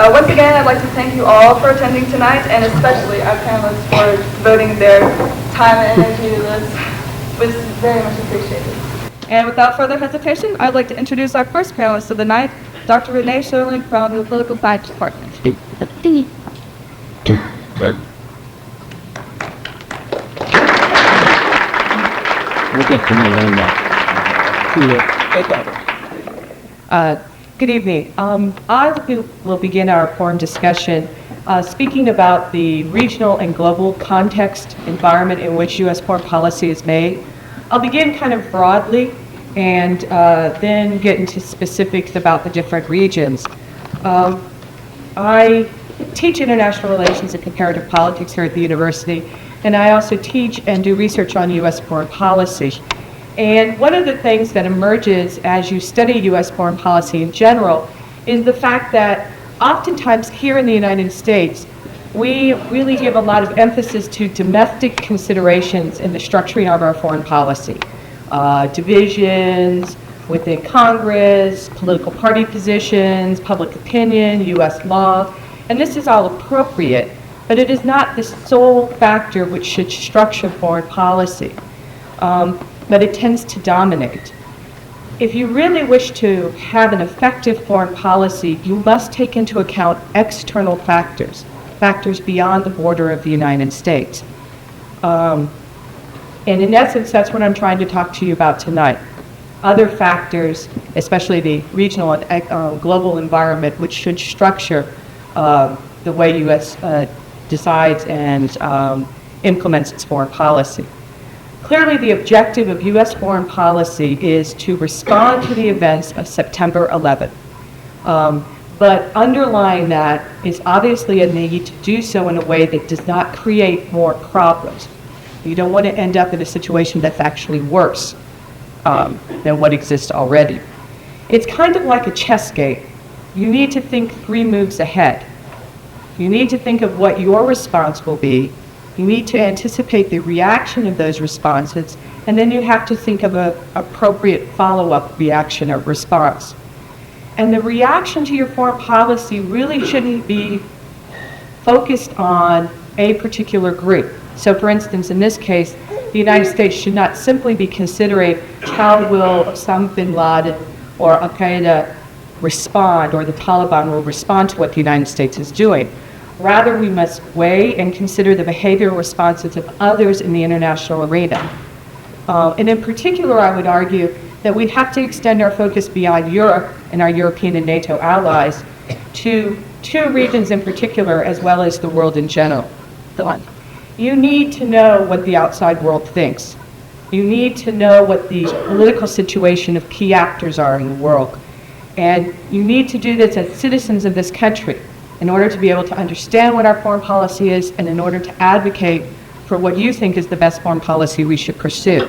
Once again, I'd like to thank you all for attending tonight, and especially our panelists for devoting their time and energy to this. It was very much appreciated. And without further hesitation, I'd like to introduce our first panelist of the night, Dr. Renee Scherlen from the Political Science Department. Good evening. I will begin our forum discussion speaking about the regional and global context environment in which U.S. foreign policy is made. I'll begin kind of broadly and then get into specifics about the different regions. I teach international relations and comparative politics here at the university, and I also teach and do research on U.S. foreign policy. And one of the things that emerges as you study U.S. foreign policy in general is the fact that oftentimes here in the United States, we really give a lot of emphasis to domestic considerations in the structuring of our foreign policy. Divisions within Congress, political party positions, public opinion, U.S. law, and this is all appropriate, but it is not the sole factor which should structure foreign policy. But it tends to dominate. If you really wish to have an effective foreign policy, you must take into account external factors, factors beyond the border of the United States. And in essence, that's what I'm trying to talk to you about tonight. Other factors, especially the regional and global environment, which should structure the way U.S. decides and implements its foreign policy. Clearly, the objective of U.S. foreign policy is to respond to the events of September 11th. But underlying that is obviously a need to do so in a way that does not create more problems. You don't want to end up in a situation that's actually worse than what exists already. It's kind of like a chess game. You need to think 3 moves ahead. You need to think of what your response will be. You need to anticipate the reaction of those responses, and then you have to think of an appropriate follow-up reaction or response. And the reaction to your foreign policy really shouldn't be focused on a particular group. So for instance, in this case, the United States should not simply be considering how will Osama bin Laden or Al-Qaeda respond, or the Taliban will respond to what the United States is doing. Rather, we must weigh and consider the behavioral responses of others in the international arena. And in particular, I would argue that we have to extend our focus beyond Europe and our European and NATO allies to 2 regions in particular, as well as the world in general. You need to know what the outside world thinks. You need to know what the political situation of key actors are in the world. And you need to do this as citizens of this country, in order to be able to understand what our foreign policy is and in order to advocate for what you think is the best foreign policy we should pursue.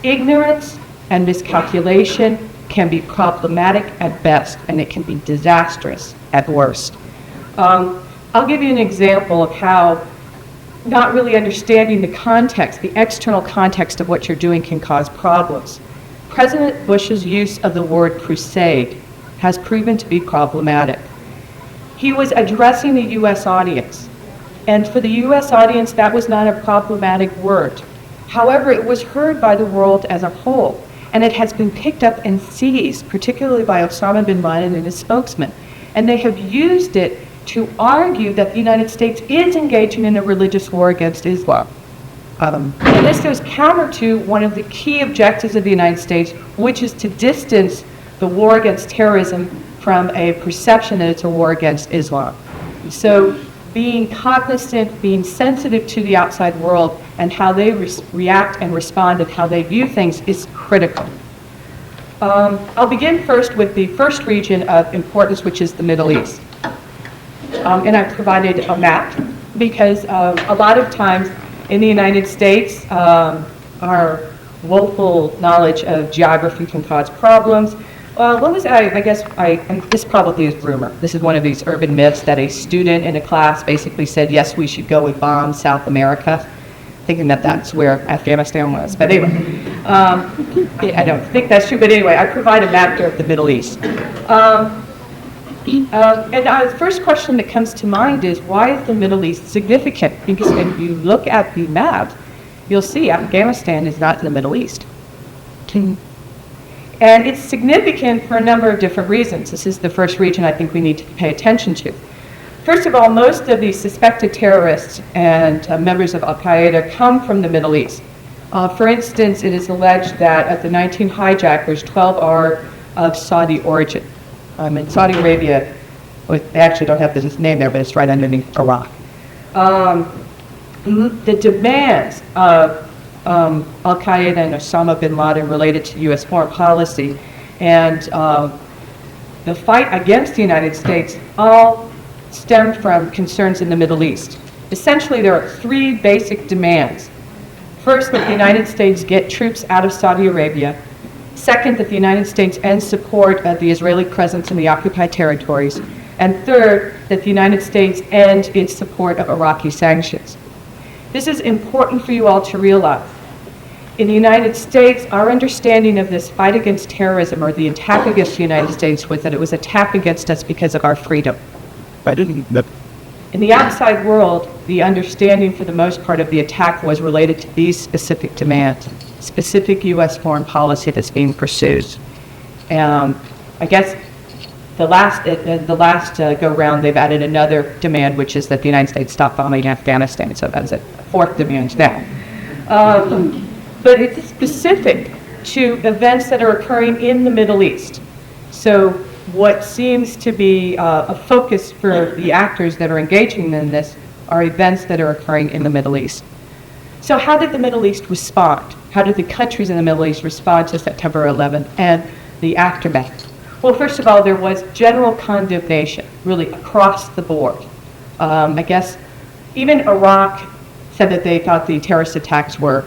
Ignorance and miscalculation can be problematic at best, and it can be disastrous at worst. I'll give you an example of how not really understanding the context, the external context of what you're doing can cause problems. President Bush's use of the word crusade has proven to be problematic. He was addressing the U.S. audience, and for the U.S. audience, that was not a problematic word. However, it was heard by the world as a whole, and it has been picked up and seized, particularly by Osama bin Laden and his spokesman, and they have used it to argue that the United States is engaging in a religious war against Islam. And this goes counter to one of the key objectives of the United States, which is to distance the war against terrorism from a perception that it's a war against Islam. So being cognizant, being sensitive to the outside world and how they react and respond and how they view things is critical. I'll begin first with the first region of importance, which is the Middle East. And I've provided a map because a lot of times in the United States, our woeful knowledge of geography can cause problems. This probably is rumor. This is one of these urban myths that a student in a class basically said, yes, we should go and bomb South America, thinking that that's where Afghanistan was. But anyway, I don't think that's true. But anyway, I provide a map of the Middle East. The first question that comes to mind is, why is the Middle East significant? Because if you look at the map, you'll see Afghanistan is not in the Middle East. And it's significant for a number of different reasons. This is the first region I think we need to pay attention to. First of all, most of the suspected terrorists and members of Al-Qaeda come from the Middle East. For instance, it is alleged that of the 19 hijackers, 12 are of Saudi origin. In Saudi Arabia, they actually don't have this name there, but it's right underneath Iraq. The demands of Al-Qaeda and Osama bin Laden related to U.S. foreign policy and the fight against the United States all stem from concerns in the Middle East. Essentially, there are three basic demands. First, that the United States get troops out of Saudi Arabia. Second, that the United States end support of the Israeli presence in the occupied territories. And third, that the United States end its support of Iraqi sanctions. This is important for you all to realize. In the United States, our understanding of this fight against terrorism, or the attack against the United States, was that it was an attack against us because of our freedom. In the outside world, the understanding for the most part of the attack was related to these specific demands, specific U.S. foreign policy that's being pursued. I guess the last go-round, they've added another demand, which is that the United States stop bombing Afghanistan. So that's a fourth demand now. But it's specific to events that are occurring in the Middle East. So what seems to be a focus for the actors that are engaging in this are events that are occurring in the Middle East. So how did the Middle East respond? How did the countries in the Middle East respond to September 11th and the aftermath? Well, first of all, there was general condemnation, really across the board. I guess even Iraq said that they thought the terrorist attacks were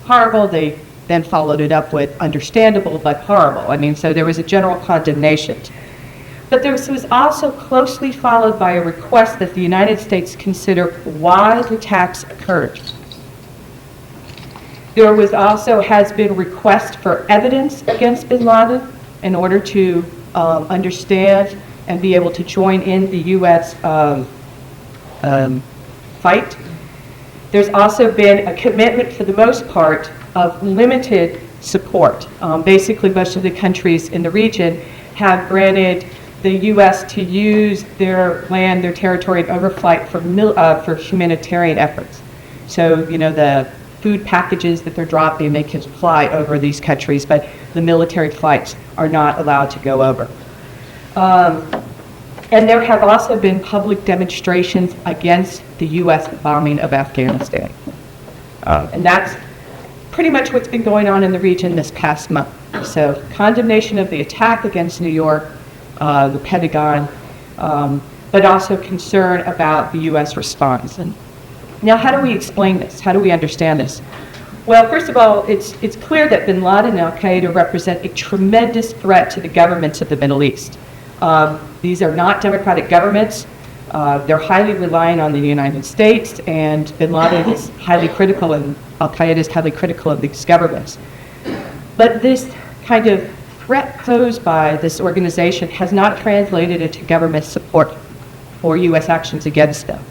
horrible. They then followed it up with understandable but horrible. I mean, so there was a general condemnation. But this was also closely followed by a request that the United States consider why the attacks occurred. There was also has been requests for evidence against bin Laden in order to understand and be able to join in the U.S. Fight. There's also been a commitment, for the most part, of limited support. Basically, most of the countries in the region have granted the U.S. to use their land, their territory, and overflight for humanitarian efforts. So, you know, the food packages that they're dropping, they can fly over these countries, but the military flights are not allowed to go over. And there have also been public demonstrations against the U.S. bombing of Afghanistan. And that's pretty much what's been going on in the region this past month. So condemnation of the attack against New York, the Pentagon, but also concern about the U.S. response. And now, how do we explain this? How do we understand this? Well, first of all, it's clear that bin Laden and al-Qaeda represent a tremendous threat to the governments of the Middle East. These are not democratic governments. They're highly reliant on the United States, and bin Laden is highly critical, and al-Qaeda is highly critical of these governments. But this kind of threat posed by this organization has not translated into government support for U.S. actions against them.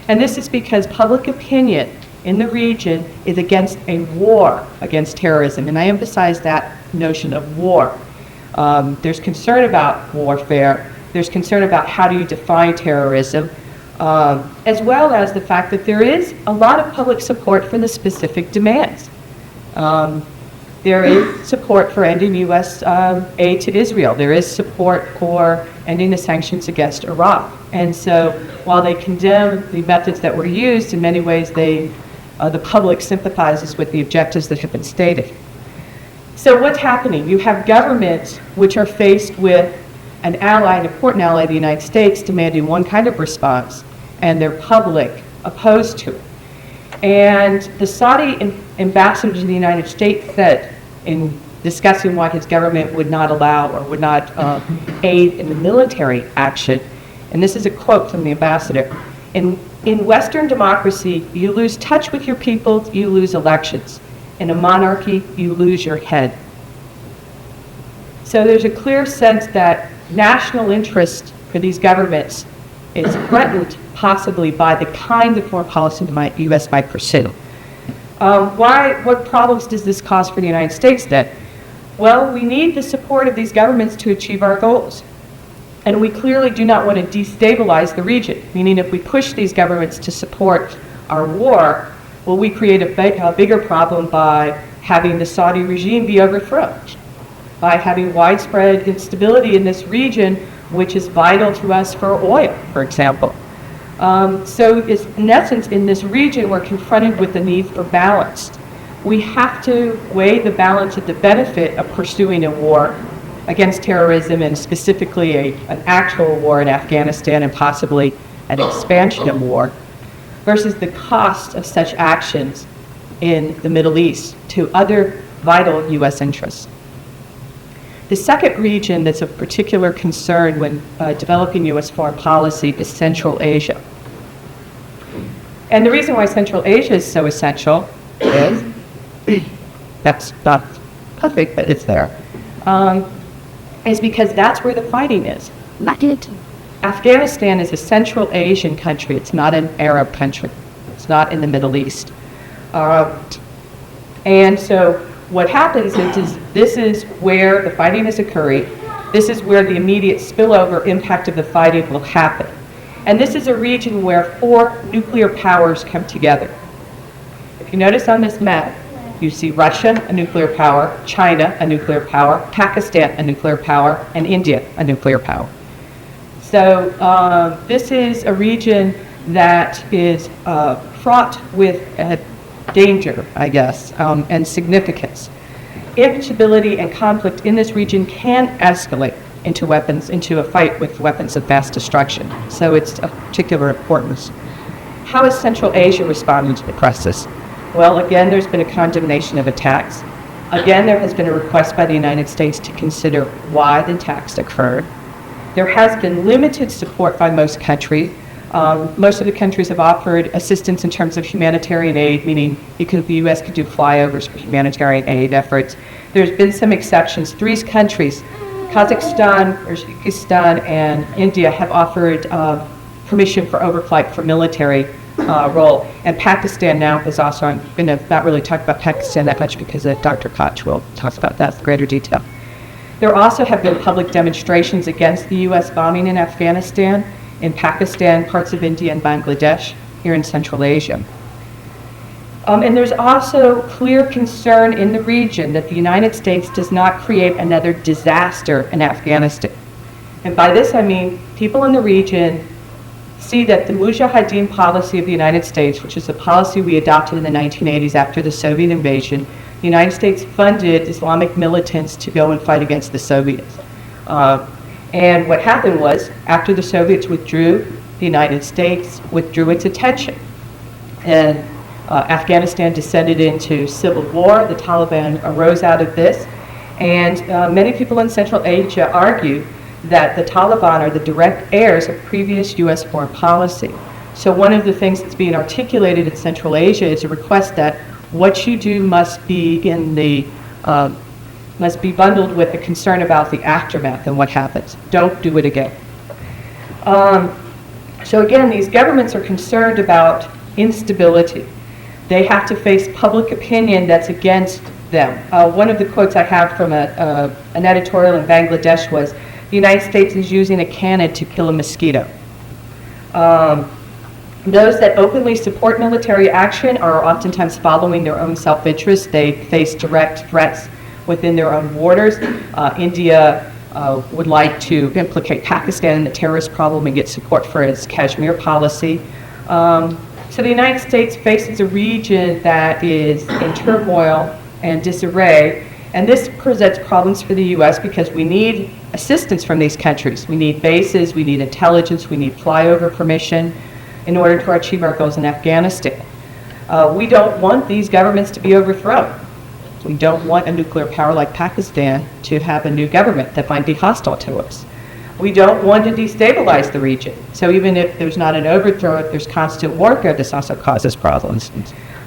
And this is because public opinion in the region is against a war against terrorism, and I emphasize that notion of war. There's concern about warfare. There's concern about how do you define terrorism, as well as the fact that there is a lot of public support for the specific demands. There is support for ending U.S. Aid to Israel. There is support for ending the sanctions against Iraq. And so while they condemn the methods that were used, in many ways the public sympathizes with the objectives that have been stated. So what's happening? You have governments which are faced with an ally, an important ally of the United States, demanding one kind of response, and their public opposed to it. And the Saudi ambassador to the United States said, in discussing why his government would not allow or would not aid in the military action, and this is a quote from the ambassador, in Western democracy, you lose touch with your people, you lose elections. In a monarchy, you lose your head. So there's a clear sense that national interest for these governments is threatened possibly by the kind of foreign policy the U.S. might pursue. What problems does this cause for the United States then? Well, we need the support of these governments to achieve our goals. And we clearly do not want to destabilize the region, meaning if we push these governments to support our war, will we create a bigger problem by having the Saudi regime be overthrown, by having widespread instability in this region, which is vital to us for oil, for example. So in essence, in this region, we're confronted with the need for balance. We have to weigh the balance of the benefit of pursuing a war against terrorism, and specifically an actual war in Afghanistan and possibly an expansion of war, versus the cost of such actions in the Middle East to other vital U.S. interests. The second region that's of particular concern when developing U.S. foreign policy is Central Asia. And the reason why Central Asia is so essential is, that's not perfect, but it's there, is because that's where the fighting is. Afghanistan is a Central Asian country. It's not an Arab country. It's not in the Middle East. And so what happens is this is where the fighting is occurring. This is where the immediate spillover impact of the fighting will happen. And this is a region where 4 nuclear powers come together. If you notice on this map, you see Russia, a nuclear power, China, a nuclear power, Pakistan, a nuclear power, and India, a nuclear power. So this is a region that is fraught with danger, I guess, and significance. Instability and conflict in this region can escalate into a fight with weapons of mass destruction. So it's of particular importance. How is Central Asia responding to the crisis? Well, again, there's been a condemnation of attacks. Again, there has been a request by the United States to consider why the attacks occurred. There has been limited support by most countries. Most of the countries have offered assistance in terms of humanitarian aid, meaning the U.S. could do flyovers for humanitarian aid efforts. There's been some exceptions. 3 countries, Kazakhstan, Uzbekistan, and India, have offered permission for overflight for military role. And Pakistan now is also, I'm going to not really talk about Pakistan that much because Dr. Koch will talk about that in greater detail. There also have been public demonstrations against the U.S. bombing in Afghanistan, in Pakistan, parts of India, and Bangladesh, here in Central Asia. And there's also clear concern in the region that the United States does not create another disaster in Afghanistan. And by this I mean people in the region see that the Mujahideen policy of the United States, which is a policy we adopted in the 1980s after the Soviet invasion, the United States funded Islamic militants to go and fight against the Soviets. And what happened was, after the Soviets withdrew, the United States withdrew its attention. And Afghanistan descended into civil war. The Taliban arose out of this. And many people in Central Asia argue that the Taliban are the direct heirs of previous U.S. foreign policy. So one of the things that's being articulated in Central Asia is a request that what you do must be bundled with a concern about the aftermath and what happens. Don't do it again. So again, these governments are concerned about instability. They have to face public opinion that's against them. One of the quotes I have from an editorial in Bangladesh was, "The United States is using a cannon to kill a mosquito." Those that openly support military action are oftentimes following their own self-interest. They face direct threats within their own borders. India would like to implicate Pakistan in the terrorist problem and get support for its Kashmir policy. So the United States faces a region that is in turmoil and disarray, and this presents problems for the U.S. because we need assistance from these countries. We need bases, we need intelligence, we need flyover permission in order to achieve our goals in Afghanistan. We don't want these governments to be overthrown. We don't want a nuclear power like Pakistan to have a new government that might be hostile to us. We don't want to destabilize the region. So even if there's not an overthrow, if there's constant warfare, this also causes problems.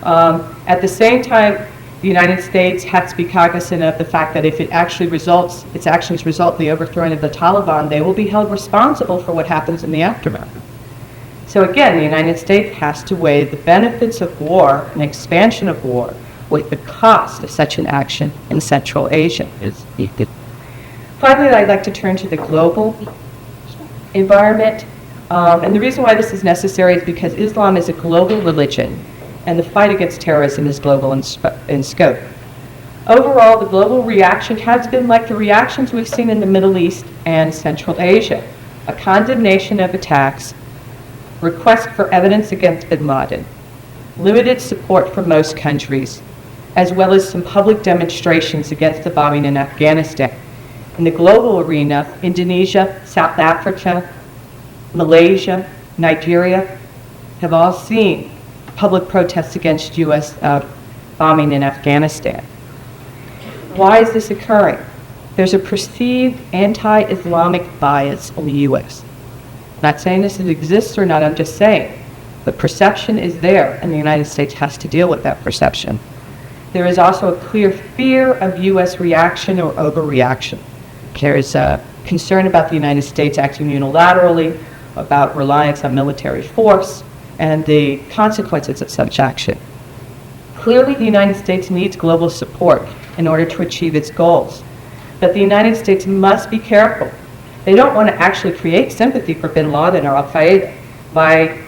At the same time, The United States has to be cognizant of the fact that if its actions result in the overthrowing of the Taliban, they will be held responsible for what happens in the aftermath. So again, the United States has to weigh the benefits of war and expansion of war with the cost of such an action in Central Asia. Finally, I'd like to turn to the global environment. And the reason why this is necessary is because Islam is a global religion, and the fight against terrorism is global in scope. Overall, the global reaction has been like the reactions we've seen in the Middle East and Central Asia: a condemnation of attacks, request for evidence against bin Laden, limited support from most countries, as well as some public demonstrations against the bombing in Afghanistan. In the global arena, Indonesia, South Africa, Malaysia, Nigeria have all seen public protests against U.S. Bombing in Afghanistan. Why is this occurring? There's a perceived anti-Islamic bias in the U.S. Not saying this exists or not, I'm just saying the perception is there, and the United States has to deal with that perception. There is also a clear fear of U.S. reaction or overreaction. There is a concern about the United States acting unilaterally, about reliance on military force, and the consequences of such action. Clearly, the United States needs global support in order to achieve its goals. But the United States must be careful. They don't want to actually create sympathy for bin Laden or al-Qaeda by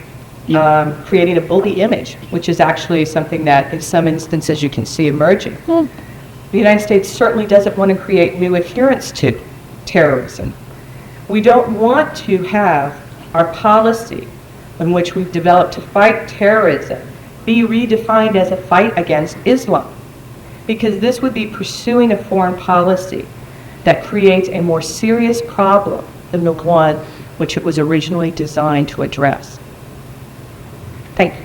creating a bully image, which is actually something that in some instances you can see emerging. The United States certainly doesn't want to create new adherents to terrorism. We don't want to have our policy in which we've developed to fight terrorism be redefined as a fight against Islam, because this would be pursuing a foreign policy that creates a more serious problem than the one which it was originally designed to address. Thank you.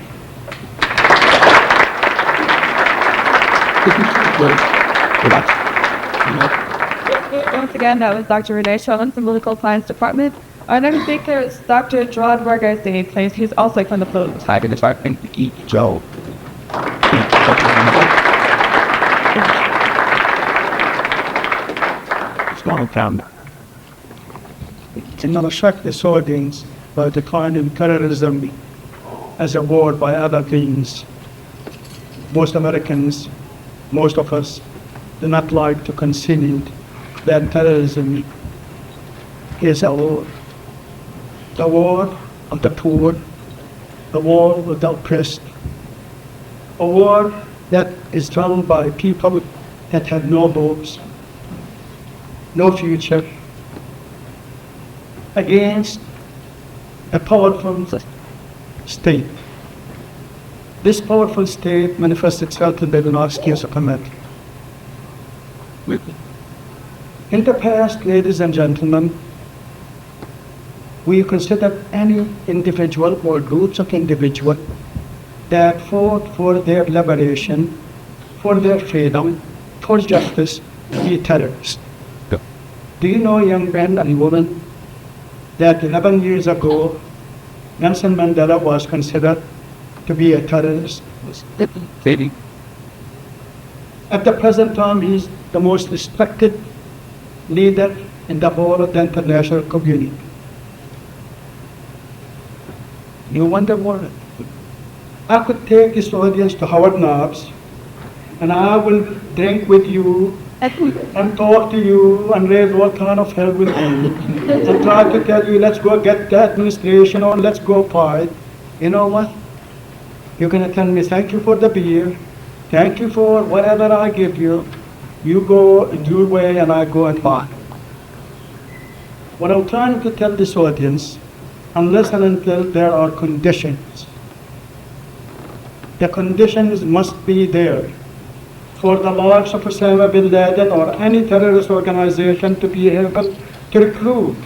Once again, that was Dr. Renee Scherlen from the Political Science Department. Our next speaker is Dr. Jawad Barghothi. He's also from the Political Science Department. Joe. To attract this audience by defining terrorism as a war by other means. Most Americans, most of us, do not like to concede that terrorism is a war. The war of the poor, the war of the oppressed, a war that is run by people that have no hopes, no future, against a powerful state. This powerful state manifests itself in the last years of America. In the past, ladies and gentlemen, we consider any individual or groups of individuals that fought for their liberation, for their freedom, for justice, to be terrorists. Yeah. Do you know, young men and women, that 11 years ago, Nelson Mandela was considered to be a terrorist? At the present time, he is the most respected leader in the whole of the international community. You wonder why? I could take this audience to Howard Knobs, and I will drink with you and talk to you and raise all kind of hell with you and try to tell you, let's go get the administration or let's go fight. You know what? You're going to tell me, thank you for the beer, thank you for whatever I give you. You go your way and I go and fight. What I'm trying to tell this audience, unless and until there are conditions, the conditions must be there for the likes of Osama bin Laden or any terrorist organization to be able to recruit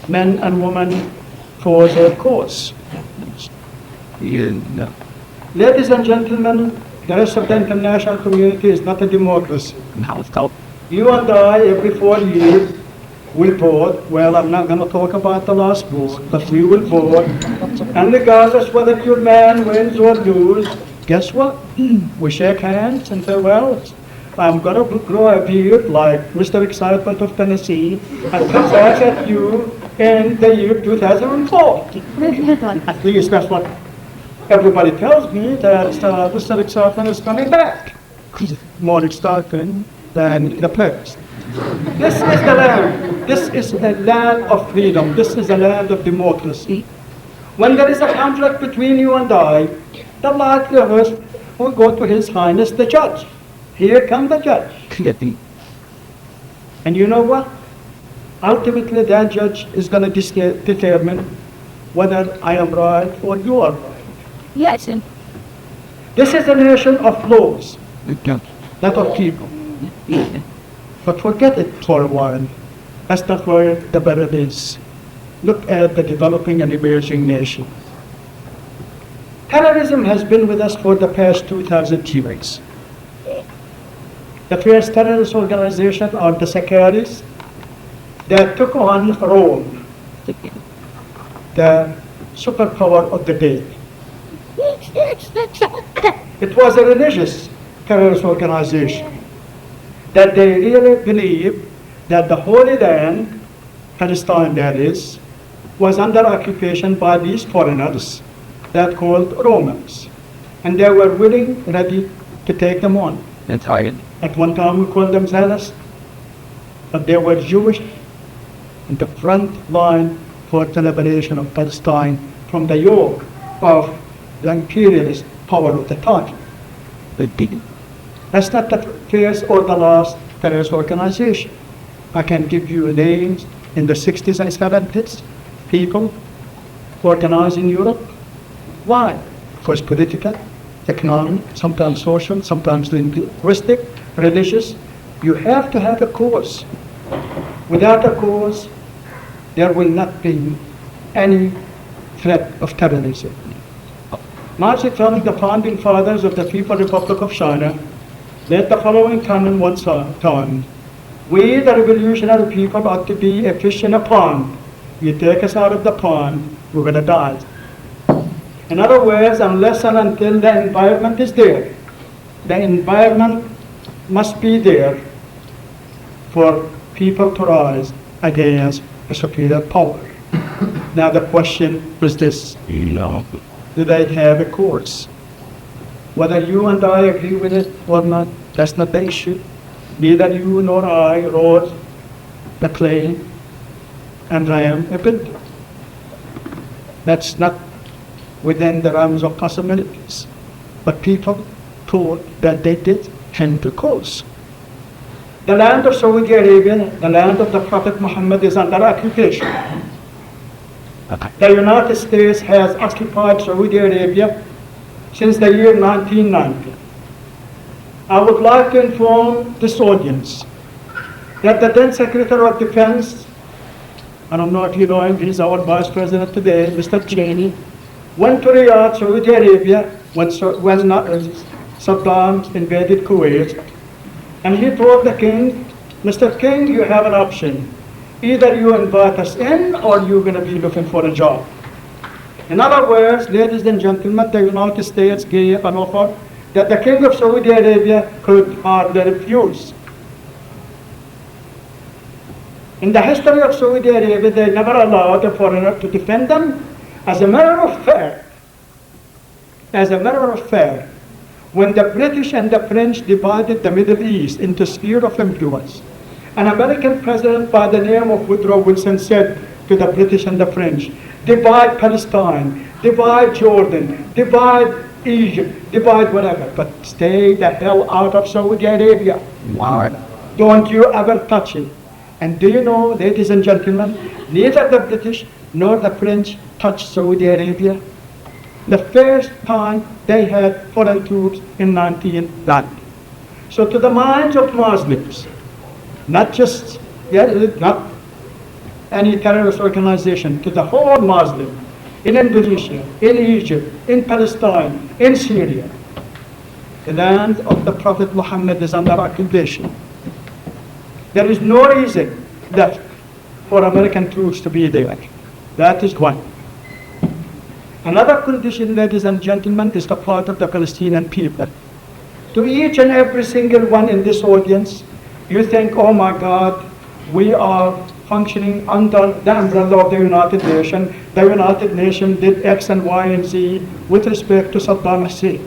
men and women for their cause. No. Ladies and gentlemen, the rest of the international community is not a democracy. You and I, every 4 years, will vote. Well, I'm not going to talk about the last vote, but we will vote. And regardless whether your man wins or loses, guess what? We shake hands and say, well, I'm going to grow a beard like Mr. Excitement of Tennessee and come back at you in the year 2004. At least that's what everybody tells me, that Mr. Excitement is coming back. More exciting than the past. This is the land. This is the land of freedom. This is the land of democracy. When there is a conflict between you and I, the likelihood will go to His Highness the Judge. Here comes the judge. And you know what? Ultimately, that judge is going to determine whether I am right or you are right. Yes. This is a nation of laws, not of people. But forget it for a while. That's not where the battle is. Look at the developing and emerging nations. Terrorism has been with us for the past 2,000 years. The first terrorist organization are the Securities that took on Rome, the superpower of the day. It was a religious terrorist organization that they really believed that the Holy Land, Palestine that is, was under occupation by these foreigners that called Romans. And they were willing, ready to take them on. At one time we called them Zionists, but they were Jewish in the front line for the liberation of Palestine from the yoke of the imperialist power of the time. That's not the first or the last terrorist organization. I can give you names in the 60s and 70s, people organized in Europe. Why? Because political, economic, sometimes social, sometimes linguistic, religious. You have to have a cause. Without a cause, there will not be any threat of terrorism. Mao Zedong, the founding fathers of the People's Republic of China, made the following comment one time. We, the revolutionary people, ought to be a fish in a pond. You take us out of the pond, we're going to die. In other words, unless and until the environment is there, the environment must be there for people to rise against a superior power. Now the question was this: do they have a course? Whether you and I agree with it or not, that's not the issue. Neither you nor I rode the plane and ran a building. That's not within the realms of possibilities. But people thought that they did have a cause. The land of Saudi Arabia, the land of the Prophet Muhammad, is under occupation. The United States has occupied Saudi Arabia since the year 1990. I would like to inform this audience that the then Secretary of Defense, and I'm not you know him, he's our Vice President today, Mr. Cheney, went to Riyadh, Saudi Arabia, when Saddam invaded Kuwait, and he told the king, Mr. King, you have an option. Either you invite us in, or you're going to be looking for a job. In other words, ladies and gentlemen, the United States gave an offer that the King of Saudi Arabia could hardly refuse. In the history of Saudi Arabia, they never allowed a foreigner to defend them. As a matter of fact, when the British and the French divided the Middle East into sphere of influence, an American president by the name of Woodrow Wilson said to the British and the French, divide Palestine, divide Jordan, divide Egypt, divide whatever, but stay the hell out of Saudi Arabia. Wow. Don't you ever touch it. And do you know, ladies and gentlemen, neither the British nor the French touched Saudi Arabia. The first time they had foreign troops in 1990. So to the minds of Muslims, not just, not any terrorist organization, to the whole Muslim, in Indonesia, in Egypt, in Palestine, in Syria, the land of the Prophet Muhammad is under occupation. There is no reason left for American troops to be there. That is one. Another condition, ladies and gentlemen, is the part of the Palestinian people. To each and every single one in this audience, you think, oh my God, we are functioning under the umbrella of the United Nations. The United Nations did X and Y and Z with respect to Saddam Hussein.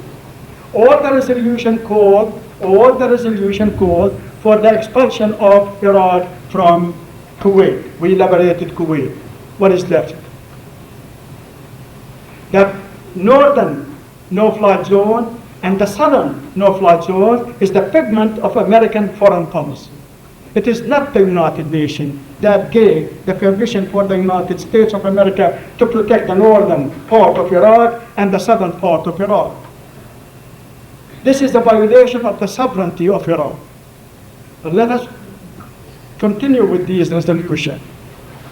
All the resolution called for the expulsion of Iraq from Kuwait. We liberated Kuwait. What is left? The northern no-fly zone and the southern no-fly zone is the figment of American foreign policy. It is not the United Nations that gave the permission for the United States of America to protect the northern part of Iraq and the southern part of Iraq. This is a violation of the sovereignty of Iraq. Let us continue with these resolutions.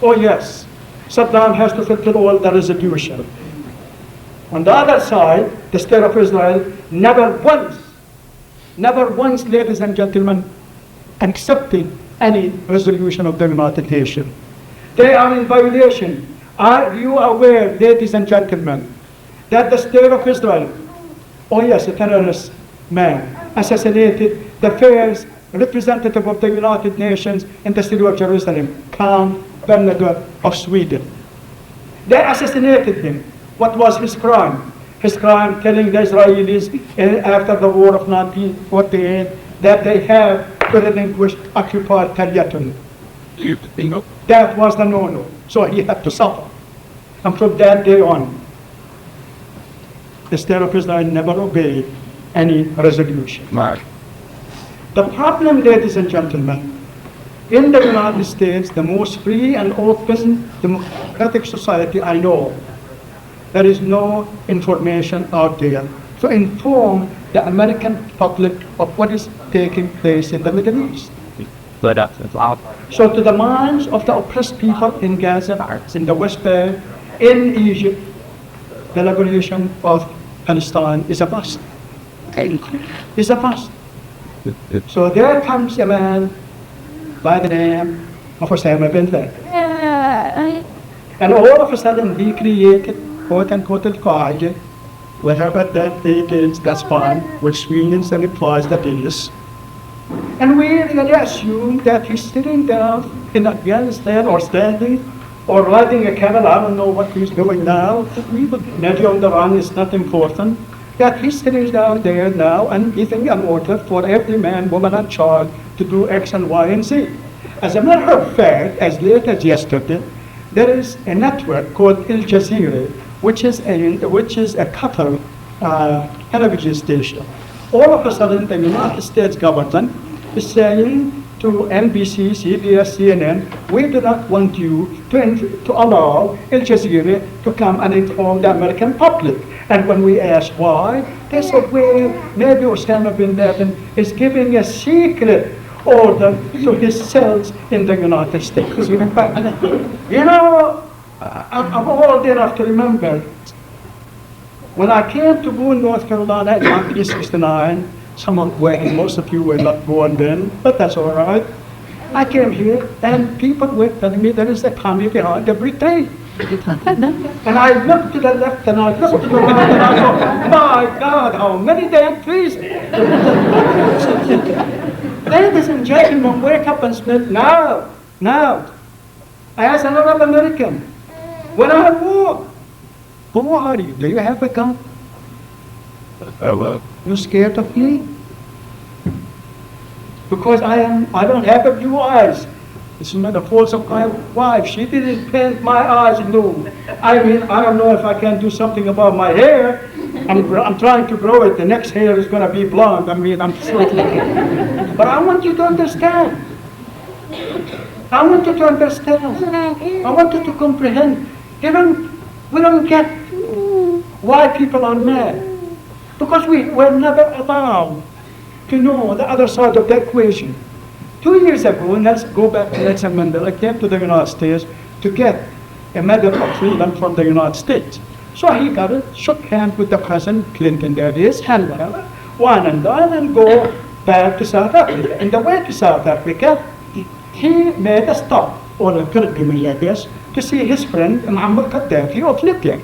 Oh yes, Saddam has to fulfill all the resolutions. On the other side, the State of Israel never once, ladies and gentlemen, accepted any resolution of the United Nations. They are in violation. Are you aware, ladies and gentlemen, that the State of Israel, oh yes, a terrorist man, assassinated the first representative of the United Nations in the city of Jerusalem, Count Bernadotte of Sweden. They assassinated him. What was his crime? His crime telling the Israelis after the war of 1948 that they have to relinquish occupied territory. That was the no-no. So he had to suffer. And from that day on, the State of Israel never obeyed any resolution. The problem, ladies and gentlemen, in the United States, the most free and open democratic society I know, there is no information out there to inform the American public of what is taking place in the Middle East. So to the minds of the oppressed people in Gaza, in the West Bank, in Egypt, the liberation of Palestine is a bust. Is a bust. So there comes a man by the name of Osama bin Laden. And all of a sudden he created quote-unquote Al-Qaeda, whatever that it is, that's fine, which means and implies that it is. And we really assume that he's sitting down in Afghanistan or standing or riding a camel, I don't know what he's doing now, maybe on the run is not important, that he's sitting down there now and giving an order for every man, woman and child to do X and Y and Z. As a matter of fact, as late as yesterday, there is a network called Al Jazeera, which is a Qatar television station. All of a sudden, the United States government is saying to NBC, CBS, CNN, we do not want you to allow Al Jazeera to come and inform the American public. And when we ask why, they said, well, maybe Osama bin Laden is giving a secret order to his cells in the United States. You know, I'm old enough to remember when I came to Boone, North Carolina in 1969, most of you were not born then, but that's all right. I came here and people were telling me there is a commie behind every tree. And I looked to the left and I looked to the right and I thought, my God, how many damn trees? Ladies and gentlemen, wake up and smell now. I asked another American, when I walk, who are you? Do you have a gun? You scared of me? Because I don't have a blue eyes. It's not the fault of my wife. She didn't paint my eyes blue. I mean, I don't know if I can do something about my hair. I'm trying to grow it. The next hair is going to be blonde. I mean, I'm slick. But I want you to understand. I want you to understand. I want you to comprehend. We don't get why people are mad. Because we were never allowed to know the other side of the equation. 2 years ago, and let's go back to Nelson Mandela, came to the United States to get a Medal of Freedom from the United States. So he got it, shook hands with the President Clinton, that is, handler, one and done, and go back to South Africa. In the way to South Africa, he made a stop, or a pilgrimage, I guess, to see his friend Muammar Gaddafi of Libya.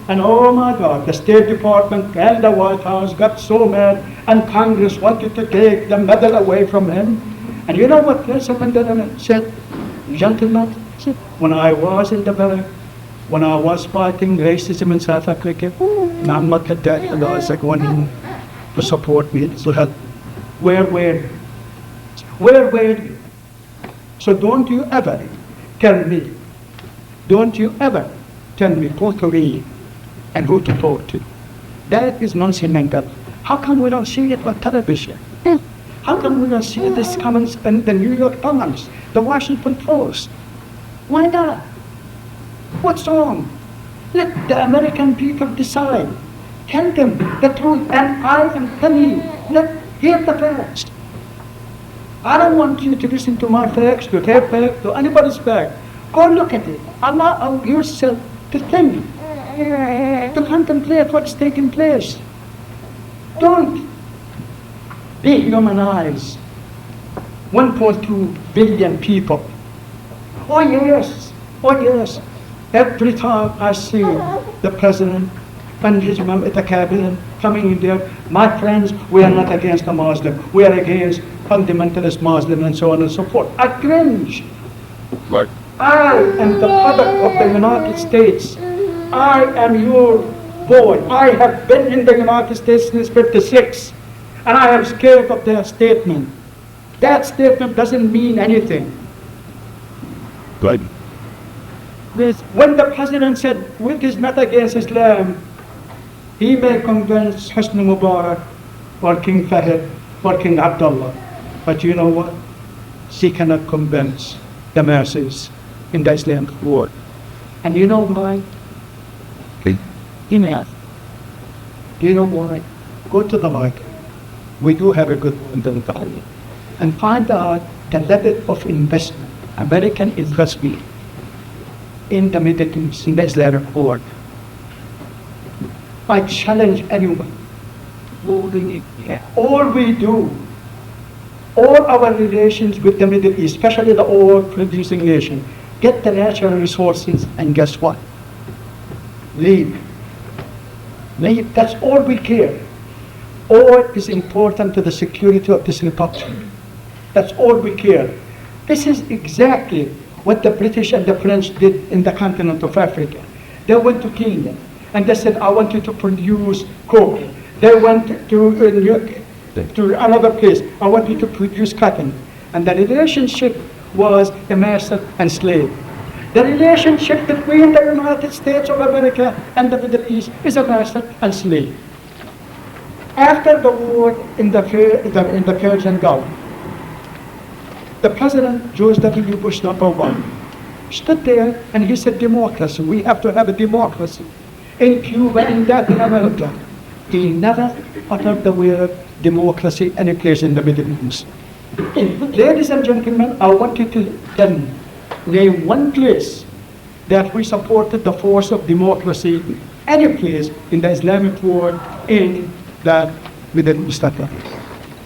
And oh my God, the State Department and the White House got so mad, and Congress wanted to take the medal away from him. And you know what President Mandela said? Gentlemen, when I was in the barrack, when I was fighting racism in South Africa, and I'm not a cadet, and I was like one to support me, to help. Where were you? Where were you? So don't you ever tell me who to read and who to talk to. That is nonsensical. How come we don't see it on television? How come we don't see this comments in the New York Times, the Washington Post? Why not? What's wrong? Let the American people decide. Tell them the truth, and I am telling you, hear the facts. I don't want you to listen to my facts, to their facts, to anybody's fact. Go look at it. Allow yourself to think, to contemplate what's taking place. Don't dehumanize 1.2 billion people. Oh yes. Every time I see the president and his mom at the cabinet coming in there, my friends, we are not against the Muslim. We are against fundamentalist Muslim and so on and so forth. I cringe. Right. I am the product of the United States. I am your boy. I have been in the United States since '56, and I am scared of their statement. That statement doesn't mean anything. Right. When the president said, "It is not against Islam," he may convince Hosni Mubarak or King Fahd or King Abdullah. But you know what? She cannot convince the masses in the Islamic world. And you know why? You know why? Go to the market. We do have a good value. And find out the level of investment, American investment in the Middle East, in the Islamic world. I challenge anyone. All we do, all our relations with the Middle East, especially the oil-producing nation, get the natural resources, and guess what? Leave. That's all we care. Oil is important to the security of this republic. That's all we care. This is exactly what the British and the French did in the continent of Africa. They went to Kenya, and they said, "I want you to produce coke." They went to another place, "I want you to produce cotton." And the relationship was a master and slave. The relationship between the United States of America and the Middle East is a master and slave. After the war in the Persian Gulf, the President, George W. Bush #1, stood there and he said, "Democracy, we have to have a democracy in Cuba, in Latin America." He never uttered the word democracy any place in the Middle East. Ladies and gentlemen, I want you to tell me, name one place that we supported the force of democracy, any place in the Islamic world, in the Middle East.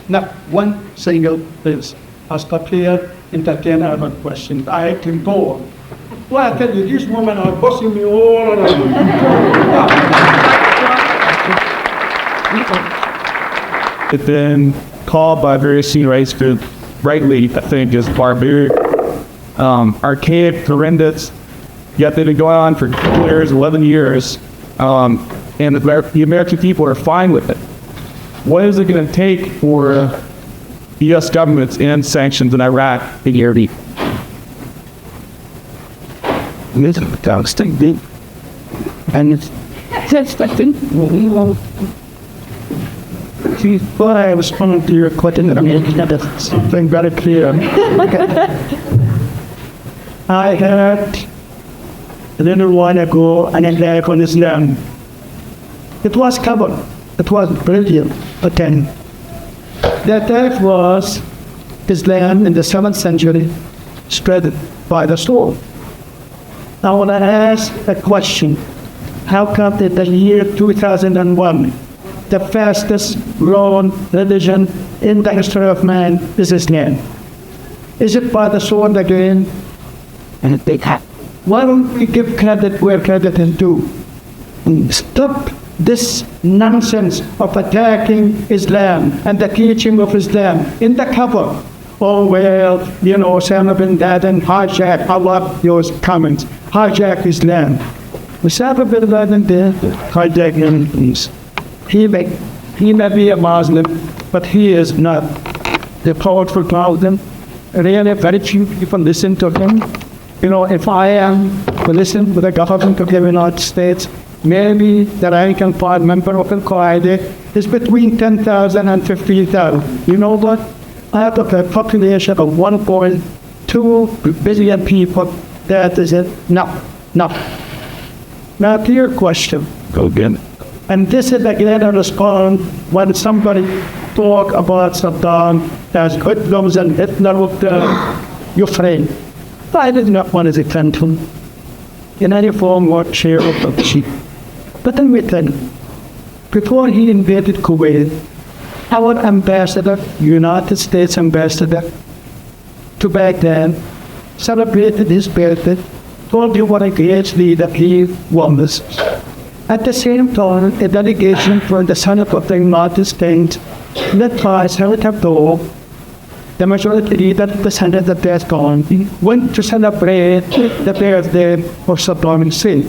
Not one single place. I stop here, entertain other questions. I can go on. Well, I tell you, these women are bossing me all around. It's been called by various senior rights groups, rightly, I think, as barbaric, archaic, horrendous, yet they've been going on for 2 years, 11 years, and the American people are fine with it. What is it going to take for the U.S. government to end sanctions in Iraq in year deep? And it's I was responding to your question, something very clear. I had a little while ago an attack on Islam. It was covered. It was brilliant attempt. The attack was Islam in the 7th century spread by the sword. Now when I ask a question, how come that the year 2001, the fastest growing religion in the history of man is Islam? Is it by the sword again? And they have. Why don't we give credit where credit is due? stop this nonsense of attacking Islam and the teaching of Islam in the cover. Oh, well, Osama bin Laden hijacked, I love those comments, hijack Islam. Osama bin Laden did hijack him. He may be a Muslim, but he is not the powerful Muslim. Really, very few people listen to him. If I am to listen to the government of the United States, maybe the rank and file member of Al-Qaeda is between 10,000 and 15,000. You know what? Out of a population of 1.2 billion people, that is it. No. Now to your question. Go again. And this is again a response when somebody talk about Saddam as hoodlums and Hitler with Ukraine. I did not want to defend him in any form or share of the sheep. But then we think, before he invaded Kuwait, our ambassador, United States ambassador to Baghdad, celebrated his birthday, told you what a great leader he was. At the same time, a delegation from the Senate of the United States, led by Senator Boone, the majority leader of the Senate at that time, went to celebrate the birthday of Saddam Hussein.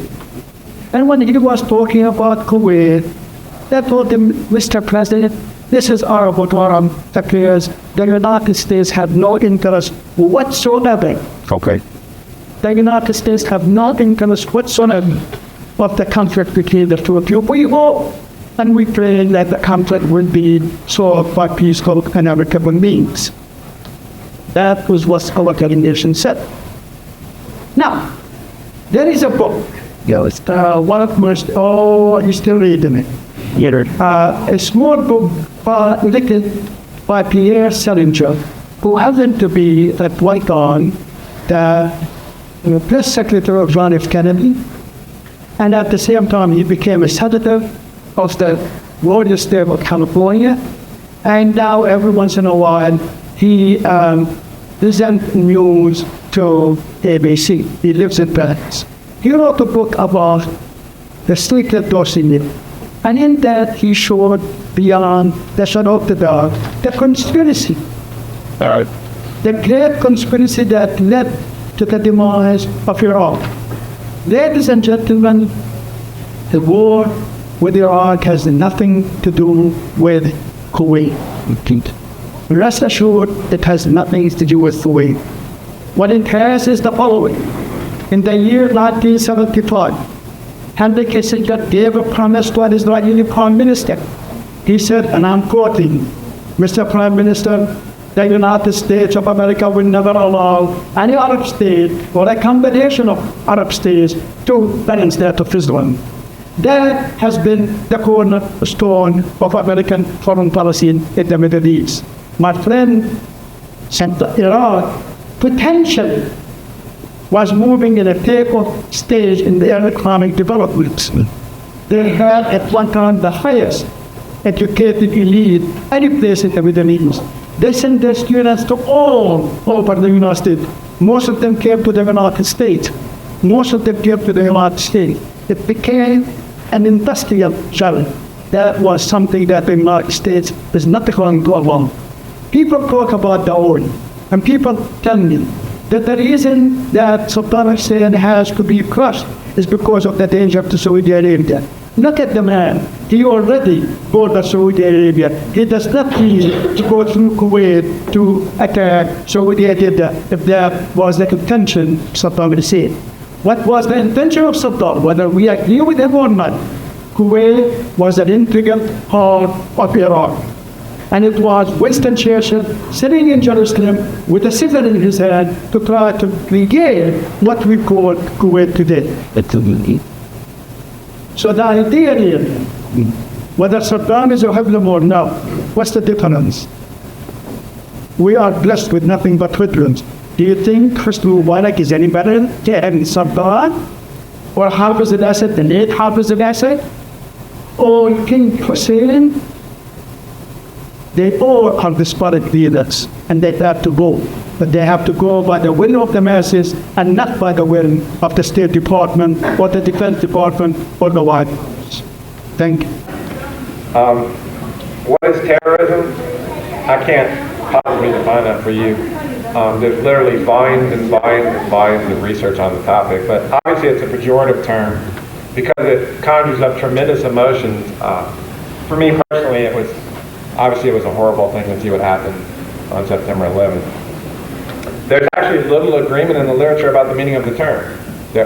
And when he was talking about Kuwait, they told him, Mr. President, this is our Arab affairs. The United States have no interest whatsoever. Okay. The United States have no interest whatsoever of the conflict between the two of you. We hope and we pray that the conflict will be solved by peaceful and amicable means. That was what our delegation said. Now, there is a book. Yes. One of most, you're still reading it. A small book written by Pierre Salinger, who happened to be at one time the press secretary of John F. Kennedy, and at the same time he became a senator of the glorious state of California, and now every once in a while he presents news to ABC. He lives in Paris. He wrote a book about the secret dossier, and in that he showed beyond the shadow of the dark the conspiracy. All right. The great conspiracy that led to the demise of Iraq. Ladies and gentlemen, the war with Iraq has nothing to do with Kuwait. Rest assured, it has nothing to do with Kuwait. What it has is the following. In the year 1975, Henry Kissinger gave a promise to an Israeli Prime Minister. He said, and I'm quoting, Mr. Prime Minister, the United States of America will never allow any Arab state or a combination of Arab states to the state of Israel. That has been the cornerstone of American foreign policy in the Middle East. My friend, Iraq potentially was moving in a takeoff stage in their economic development. They had at one time the highest educated elite any place in the Middle East. They sent their students to all over the United States. Most of them came to the United States. Most of them came to the United States. It became an industrial challenge. That was something that the United States is not going to allow. People talk about the oil, and people tell me that the reason that Saddam Hussein has to be crushed is because of the danger to Saudi Arabia. Look at the man. He already borders Saudi Arabia. He does not need to go through Kuwait to attack Saudi Arabia if that was the intention of Saddam Hussein. What was the intention of Saddam? Whether we agree with him or not, Kuwait was an integral part of Iraq. And it was Winston Churchill sitting in Jerusalem with a scissor in his hand to try to regain what we call Kuwait today. So the idea is, whether Saddam is a hoodlum or not, what's the difference? We are blessed with nothing but hoodlums. Do you think Hosni Mubarak is any better than Saddam? Or Hafiz al-Assad, the late Hafiz al-Assad? Or King Hussein? They all are desperate leaders, and they have to go. But they have to go by the will of the masses and not by the will of the State Department or the Defense Department or the White House. Thank you. What is terrorism? I can't possibly define that for you. There's literally volumes and volumes and volumes of research on the topic, but obviously it's a pejorative term because it conjures up tremendous emotions. For me personally, it was a horrible thing to see what happened on September 11th. There's actually little agreement in the literature about the meaning of the term.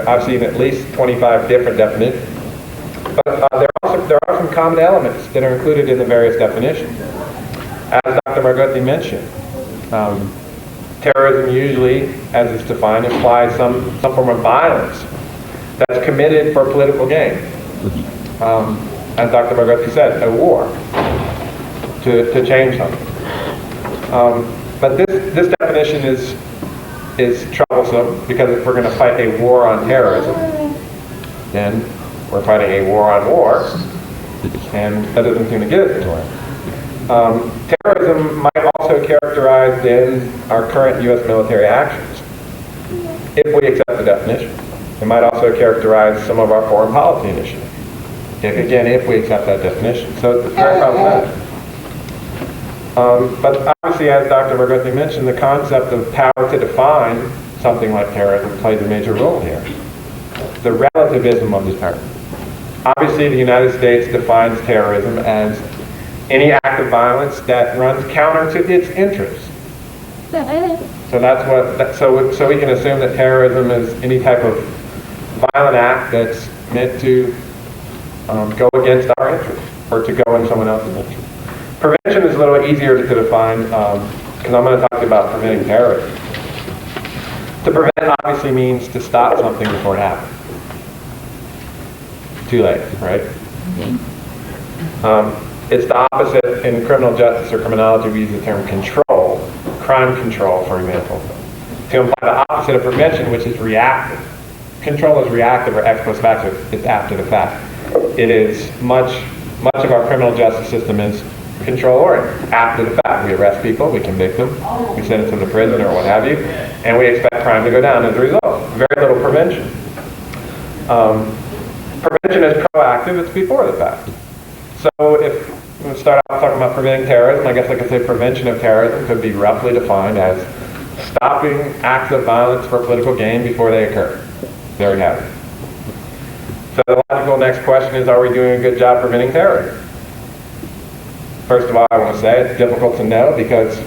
I've seen at least 25 different definitions. But there are some common elements that are included in the various definitions. As Dr. Barghothi mentioned, terrorism usually, as it's defined, implies some form of violence that's committed for political gain. As Dr. Barghothi said, a war to change something. But this definition is troublesome because if we're going to fight a war on terrorism, then we're fighting a war on war, and that doesn't seem to get us anywhere. Terrorism might also characterize then our current U.S. military actions, if we accept the definition. It might also characterize some of our foreign policy initiatives, if we accept that definition. So it's very problematic. But obviously, as Dr. Barghothi mentioned, the concept of power to define something like terrorism plays a major role here. The relativism of this term. Obviously, the United States defines terrorism as any act of violence that runs counter to its interests. So that's what. So we can assume that terrorism is any type of violent act that's meant to go against our interests or to go in someone else's interest. Prevention is a little easier to define because I'm going to talk about preventing terrorism. To prevent obviously means to stop something before it happens. Too late, right? It's the opposite in criminal justice or criminology. We use the term control, crime control, for example, to imply the opposite of prevention, which is reactive. Control is reactive or ex post facto. It's after the fact. It is much of our criminal justice system is control oriented. After the fact, we arrest people, we convict them, we send them to the prison or what have you, and we expect crime to go down as a result. Very little prevention. Prevention is proactive, it's before the fact. So if we start out talking about preventing terrorism, I guess I could say prevention of terrorism could be roughly defined as stopping acts of violence for political gain before they occur. There we have it. So the logical next question is, are we doing a good job preventing terrorism? First of all, I want to say it's difficult to know because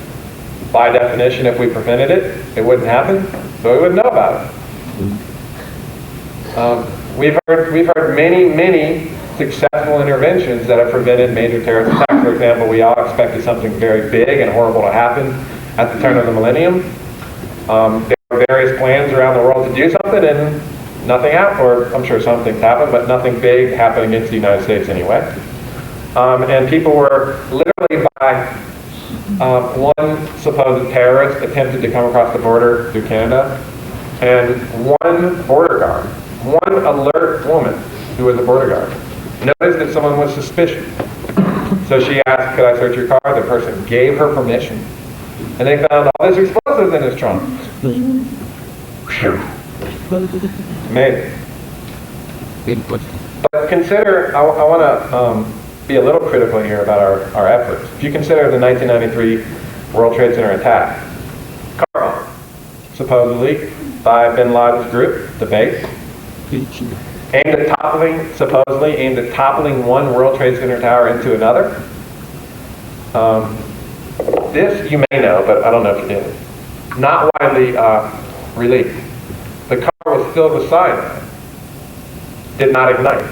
by definition, if we prevented it, it wouldn't happen, so we wouldn't know about it. We've heard many successful interventions that have prevented major terrorist attacks. For example, we all expected something very big and horrible to happen at the turn of the millennium. There were various plans around the world to do something, and nothing happened, or I'm sure some things happened, but nothing big happened against the United States anyway. And people were literally by one supposed terrorist attempted to come across the border through Canada, and one border guard, one alert woman who was a border guard, noticed that someone was suspicious. So she asked, could I search your car? The person gave her permission. And they found all these explosives in his trunk. Amazing. But consider, I want to be a little critical here about our efforts. If you consider the 1993 World Trade Center attack, car bomb, supposedly by bin Laden's group, the base, supposedly aimed at toppling one World Trade Center tower into another. This you may know, but I don't know if you did. Not widely released. The car was filled with cyanide. Did not ignite.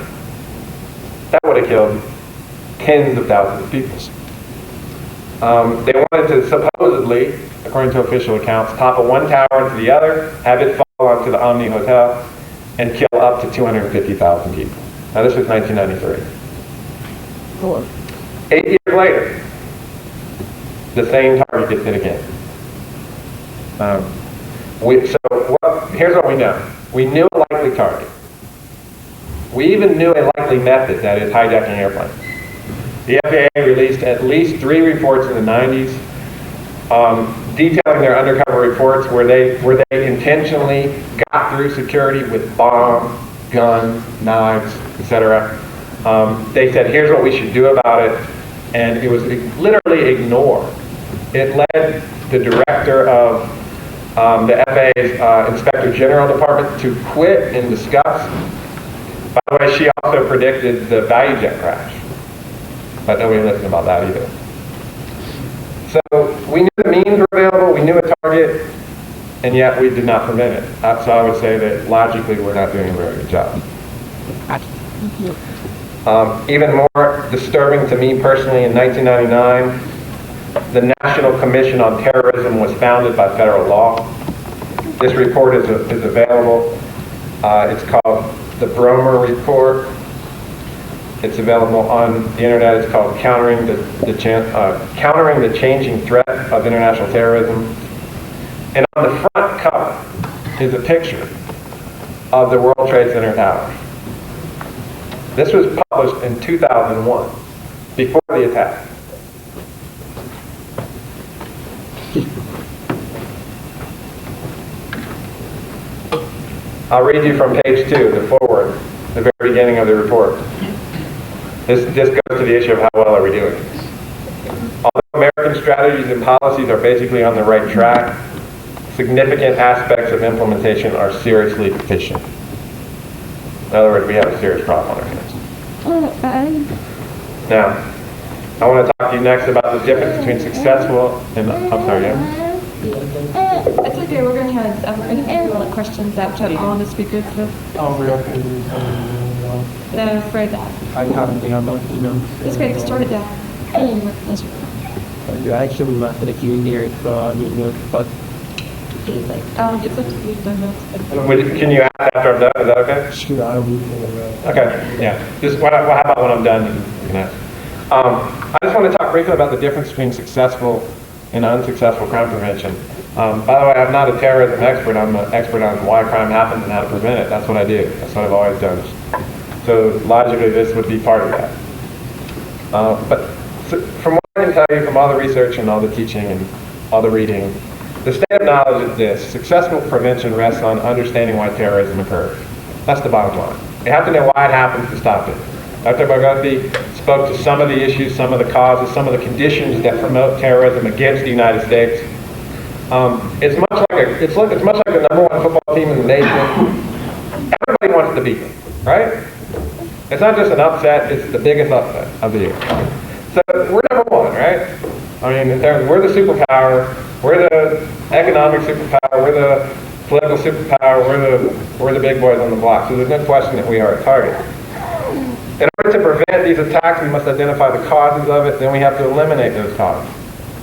That would have killed tens of thousands of people. They wanted to supposedly, according to official accounts, topple one tower into the other, have it fall onto the Omni Hotel, and kill up to 250,000 people. Now this was 1993. 8 years later, the same target gets hit again. Here's what we know. We knew a likely target. We even knew a likely method, that is hijacking airplanes. The FAA released at least 3 reports in the 90s detailing their undercover reports where they intentionally got through security with bombs, guns, knives, etc. They said, here's what we should do about it, and it was literally ignored. It led the director of the FAA's Inspector General Department to quit in disgust. By the way, she also predicted the value jet crash, but nobody listened about that either. So we knew the means were available, we knew a target, and yet we did not prevent it. So I would say that logically we're not doing a very good job. Even more disturbing to me personally, in 1999, the National Commission on Terrorism was founded by federal law. This report is available. It's called the Bromer Report. It's available on the internet. It's called Countering the Changing Threat of International Terrorism. And on the front cover is a picture of the World Trade Center towers. This was published in 2001, before the attack. I'll read you from page 2, the foreword, the very beginning of the report. This goes to the issue of how well are we doing. Although American strategies and policies are basically on the right track, significant aspects of implementation are seriously deficient. In other words, we have a serious problem on our hands. Now, I want to talk to you next about the difference between successful and, I'm sorry, yeah? It's okay, we're going to have all the questions after all the speakers. No, afraid that. I can't think about it, you know. It's great to start it down. You actually want to hear here, you know, but It's up to you. Can you ask after I'm done? Is that okay? sure, I will. Okay, yeah. Just how about when I'm done, you can ask. I just want to talk briefly about the difference between successful and unsuccessful crime prevention. By the way, I'm not a terrorism expert. I'm an expert on why crime happens and how to prevent it. That's what I do. That's what I've always done. So logically, this would be part of that. From what I can tell you, from all the research and all the teaching and all the reading, the state of knowledge is this: successful prevention rests on understanding why terrorism occurs. That's the bottom line. You have to know why it happens to stop it. Dr. Barghothi spoke to some of the issues, some of the causes, some of the conditions that promote terrorism against the United States. It's much like the number 1 football team in the nation. Everybody wants to beat them, right? It's not just an upset; it's the biggest upset of the year. So we're number 1, right? I mean, in terms, we're the superpower, we're the economic superpower, we're the political superpower, we're the big boys on the block. So there's no question that we are a target. In order to prevent these attacks, we must identify the causes of it, then we have to eliminate those causes.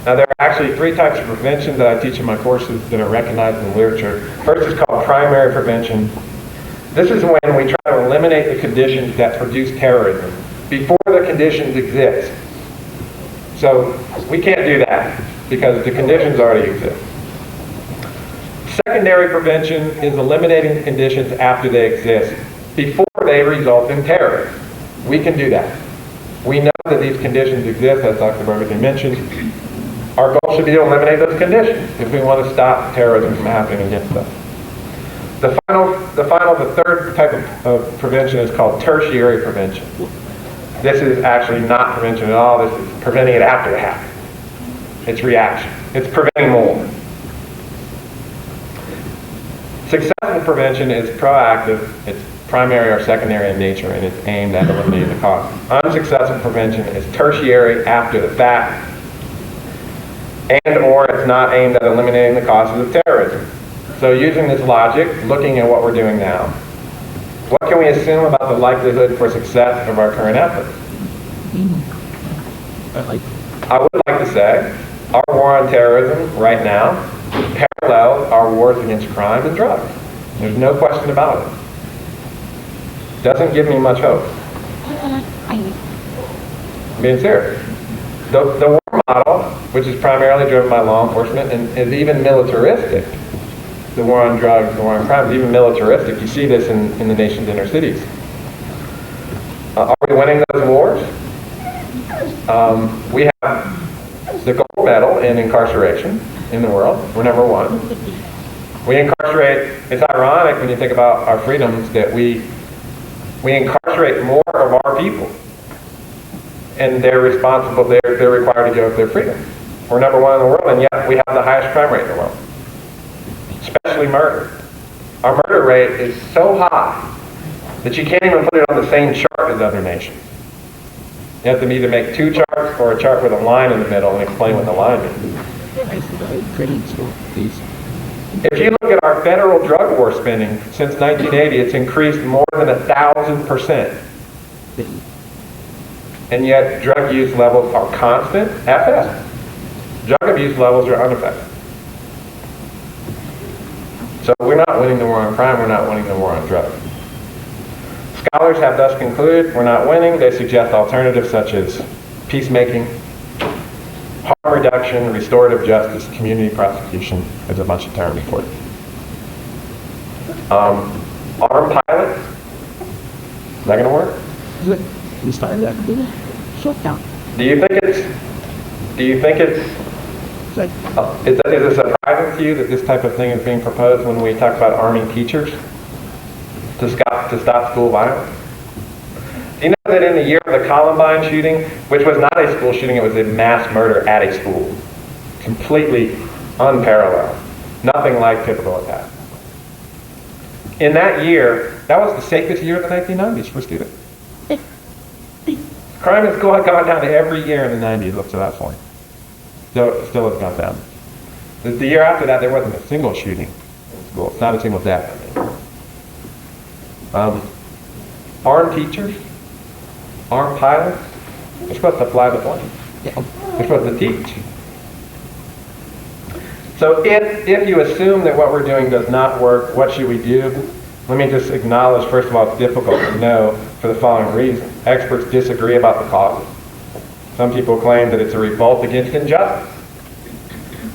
Now, there are actually 3 types of prevention that I teach in my courses that are recognized in the literature. First is called primary prevention. This is when we try to eliminate the conditions that produce terrorism before the conditions exist. So we can't do that because the conditions already exist. Secondary prevention is eliminating the conditions after they exist, before they result in terrorism. We can do that. We know that these conditions exist, as Dr. Barghothi mentioned. Our goal should be to eliminate those conditions if we want to stop terrorism from happening against us. The third type of prevention is called tertiary prevention. This is actually not prevention at all. This is preventing it after it happens. It's reaction. It's preventing more. Successful prevention is proactive. It's primary or secondary in nature, and it's aimed at eliminating the cause. Unsuccessful prevention is tertiary, after the fact, and or it's not aimed at eliminating the causes of terrorism. So using this logic, looking at what we're doing now, what can we assume about the likelihood for success of our current efforts? I would like to say our war on terrorism right now parallels our wars against crime and drugs. There's no question about it. Doesn't give me much hope. I'm being serious. The war model, which is primarily driven by law enforcement and is even militaristic, the war on drugs, the war on crime is even militaristic. You see this in the nation's inner cities. Are we winning those wars? We have the gold medal in incarceration in the world. We're number one. We incarcerate, it's ironic when you think about our freedoms that we incarcerate more of our people. And they're responsible, they're required to give up their freedom. We're number one in the world, and yet we have the highest crime rate in the world. Especially murder. Our murder rate is so high that you can't even put it on the same chart as other nations. You have to either make two charts or a chart with a line in the middle and explain what the line is. If you look at our federal drug war spending since 1980, it's increased more than 1,000%. And yet drug use levels are constant at best. Drug abuse levels are unaffected. So we're not winning the war on crime, we're not winning the war on drugs. Scholars have thus concluded we're not winning. They suggest alternatives such as peacemaking, harm reduction, restorative justice, community prosecution. There's a bunch of terms for it. Armed pilots. Is that going to work? Do you think it's is it surprising to you that this type of thing is being proposed when we talk about arming teachers to stop school violence? Do you know that in the year of the Columbine shooting, which was not a school shooting, it was a mass murder at a school, completely unparalleled, nothing like typical attack. In that year, that was the safest year of the 1990s for students. Crime has gone down every year in the 90s up to that point. Still has gone down. The year after that, there wasn't a single shooting in school. Not a single death. Armed teachers, armed pilots, they're supposed to fly the plane. They're supposed to teach. So if you assume that what we're doing does not work, what should we do? Let me just acknowledge, first of all, it's difficult to know for the following reason. Experts disagree about the causes. Some people claim that it's a revolt against injustice.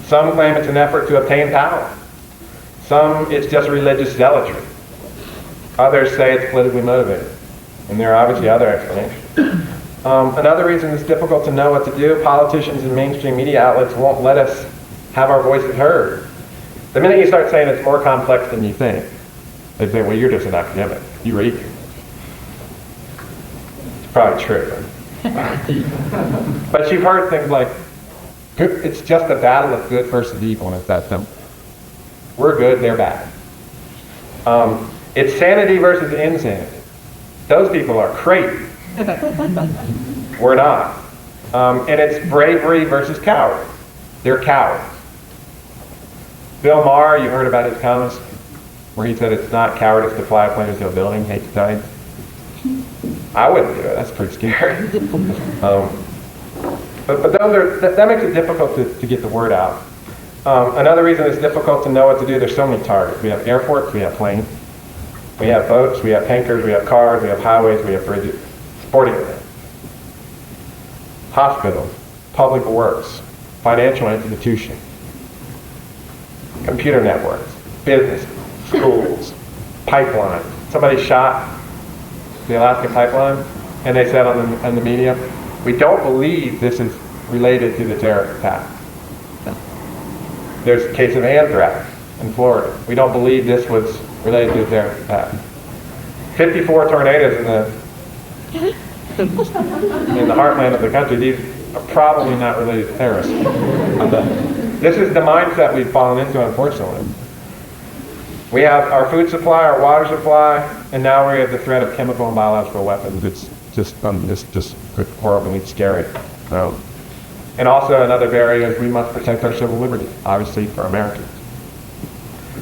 Some claim it's an effort to obtain power. Some, it's just religious zealotry. Others say it's politically motivated. And there are obviously other explanations. Another reason it's difficult to know what to do, politicians and mainstream media outlets won't let us have our voices heard. The minute you start saying it's more complex than you think, they say, well, you're just an academic. You read. It's probably true. But you've heard things like, it's just a battle of good versus evil, and it's that simple. We're good, they're bad. It's sanity versus insanity. Those people are crazy. We're not. And it's bravery versus cowardice. They're cowards. Bill Maher, you heard about his comments where he said it's not cowardice to fly a plane into a building, hate to tell you. I wouldn't do it, that's pretty scary. But that makes it difficult to get the word out. Another reason it's difficult to know what to do, there's so many targets. We have airports, we have planes, we have boats, we have tankers, we have cars, we have highways, we have bridges, sporting events, hospitals, public works, financial institutions, computer networks, businesses, schools, pipelines. Somebody shot the Alaska pipeline, and they said on the media, we don't believe this is related to the terrorist attack. There's a case of anthrax in Florida. We don't believe this was related to the terrorist attack. 54 tornadoes in the heartland of the country. These are probably not related to terrorism. This is the mindset we've fallen into, unfortunately. We have our food supply, our water supply, and now we have the threat of chemical and biological weapons. It's just horribly scary. And also another barrier is we must protect our civil liberties, obviously, for Americans.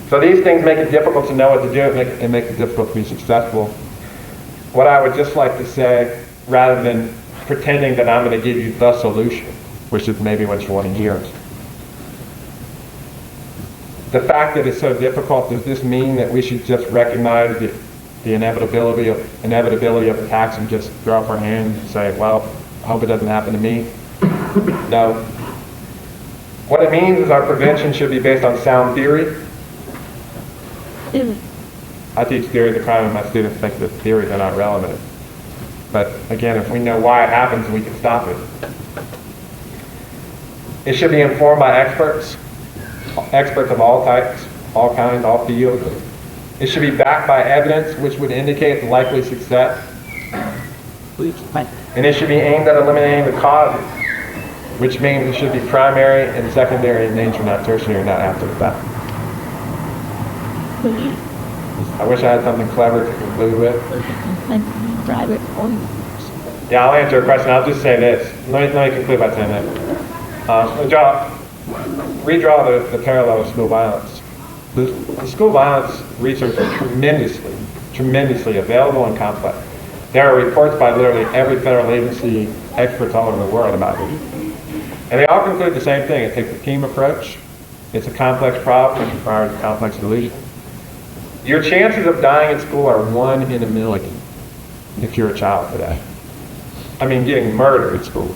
So these things make it difficult to know what to do. It makes it difficult to be successful. What I would just like to say, rather than pretending that I'm going to give you the solution, which is maybe what you want to hear, the fact that it's so difficult, does this mean that we should just recognize the inevitability of attacks and just throw up our hands and say, well, I hope it doesn't happen to me? No. What it means is our prevention should be based on sound theory. I teach theory of the crime, and my students think that theories are not relevant. But again, if we know why it happens, we can stop it. It should be informed by experts of all types, all kinds, all fields. It should be backed by evidence which would indicate the likely success. And it should be aimed at eliminating the causes, which means it should be primary and secondary in nature, not tertiary, not after the fact. I wish I had something clever to conclude with. Yeah, I'll answer a question. I'll just say this. Let me conclude by saying this. Redraw the parallel with school violence. The school violence research is tremendously available and complex. There are reports by literally every federal agency, experts all over the world about it. And they all conclude the same thing. It takes a team approach. It's a complex problem which requires a complex solution. Your chances of dying at school are 1 in a million if you're a child today. I mean, getting murdered at school.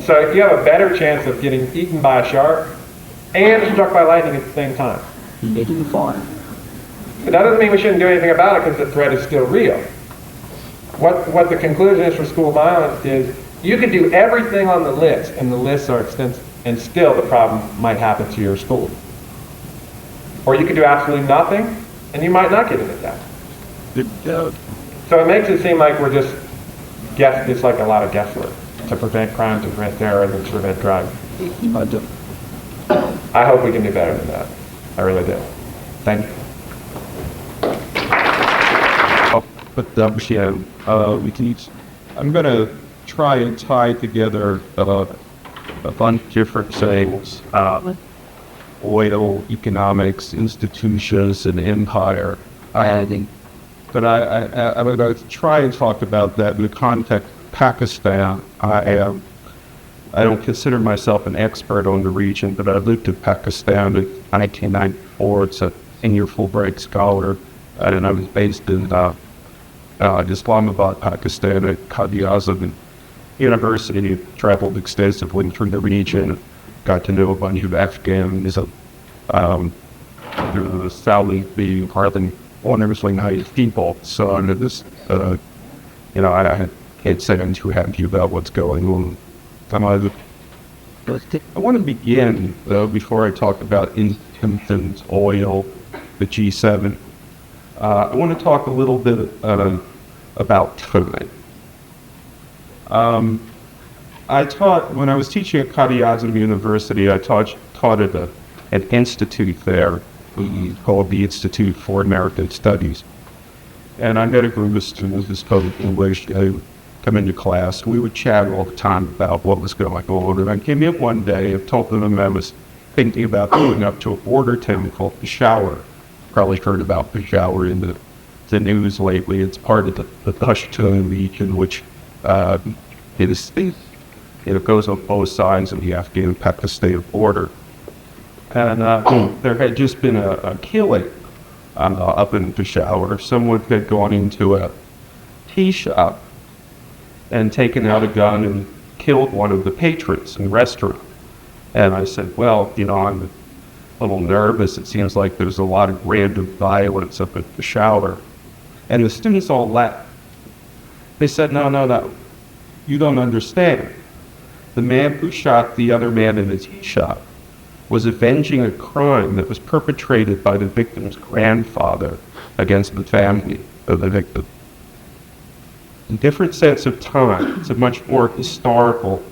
So if you have a better chance of getting eaten by a shark and struck by lightning at the same time. But that doesn't mean we shouldn't do anything about it because the threat is still real. What the conclusion is for school violence is you could do everything on the list, and the lists are extensive, and still the problem might happen to your school. Or you could do absolutely nothing, and you might not get an attack. So it makes it seem like we're just it's like a lot of guesswork to prevent crime, to prevent terrorism, to prevent drugs. I hope we can do better than that. I really do. Thank you. I'm going to try and tie together a bunch of different things. Oil, economics, institutions, and empire. But I'm going to try and talk about that in the context of Pakistan. I don't consider myself an expert on the region, but I lived in Pakistan in 1994. It's a 10-year Fulbright scholar, and I was based in Islamabad, Pakistan, at Qadir University. Traveled extensively through the region, got to know a bunch of Afghans. The Saudi being hardly wonderfully nice people. So under this, I can't say I'm too happy about what's going on. I want to begin, though, before I talk about intentions, oil, the G7. I want to talk a little bit about time. I taught, when I was teaching at Qadir University, I taught at an institute there called the Institute for American Studies. And I met a group of students who spoke English. They would come into class. We would chat all the time about what was going on. And I came in one day and told them I was thinking about going up to a border town called Peshawar. Probably heard about Peshawar in the news lately. It's part of the Pashtun region, which it goes on both sides of the Afghan-Pakistan border. And there had just been a killing up in Peshawar. Someone had gone into a tea shop and taken out a gun and killed one of the patrons in the restaurant. And I said, well, I'm a little nervous. It seems like there's a lot of random violence up in Peshawar. And the students all laughed. They said, no, you don't understand. The man who shot the other man in the tea shop was avenging a crime that was perpetrated by the victim's grandfather against the family of the victim. A different sense of time. It's a much more historical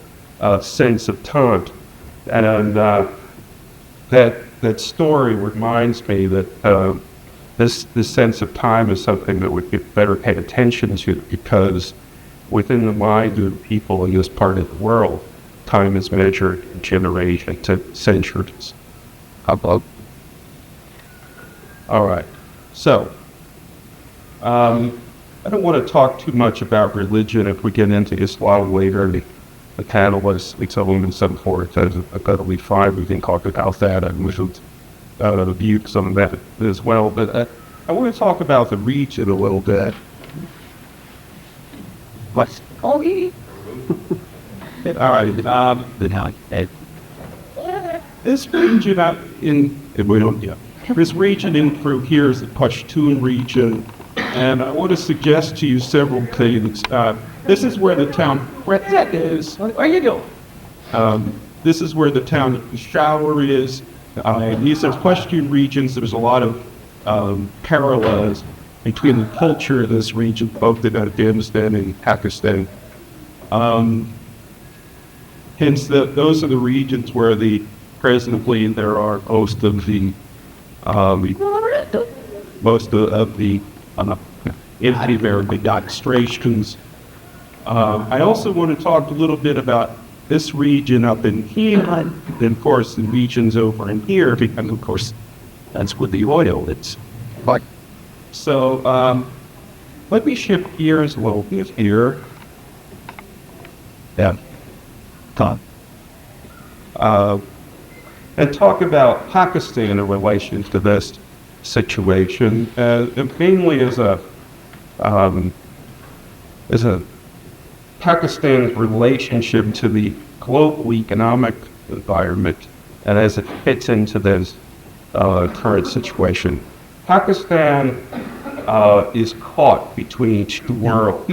sense of time. And that story reminds me that this sense of time is something that we could better pay attention to, because within the mind of people in this part of the world, time is measured in generations to centuries. All right. So, I don't want to talk too much about religion. If we get into Islam later, the panelists, so on and so forth, that'll be fine. We can talk about that. I wish to view some of that as well. But I want to talk about the region a little bit. What? All right. This region this region in through here is the Pashtun region. And I want to suggest to you several things. This is where the town, where that is, where you go? This is where the town shower is. These are question regions. There's a lot of parallels between the culture of this region, both in Afghanistan and Pakistan. Hence, those are the regions where presently there are most of the anti-American demonstrations. I also want to talk a little bit about this region up in here, and of course the regions over in here, because of course that's where the oil is. But so let me shift gears a little bit here. Yeah. And talk about Pakistan in relation to this situation, mainly as a Pakistan's relationship to the global economic environment, and as it fits into this current situation. Pakistan is caught between two worlds,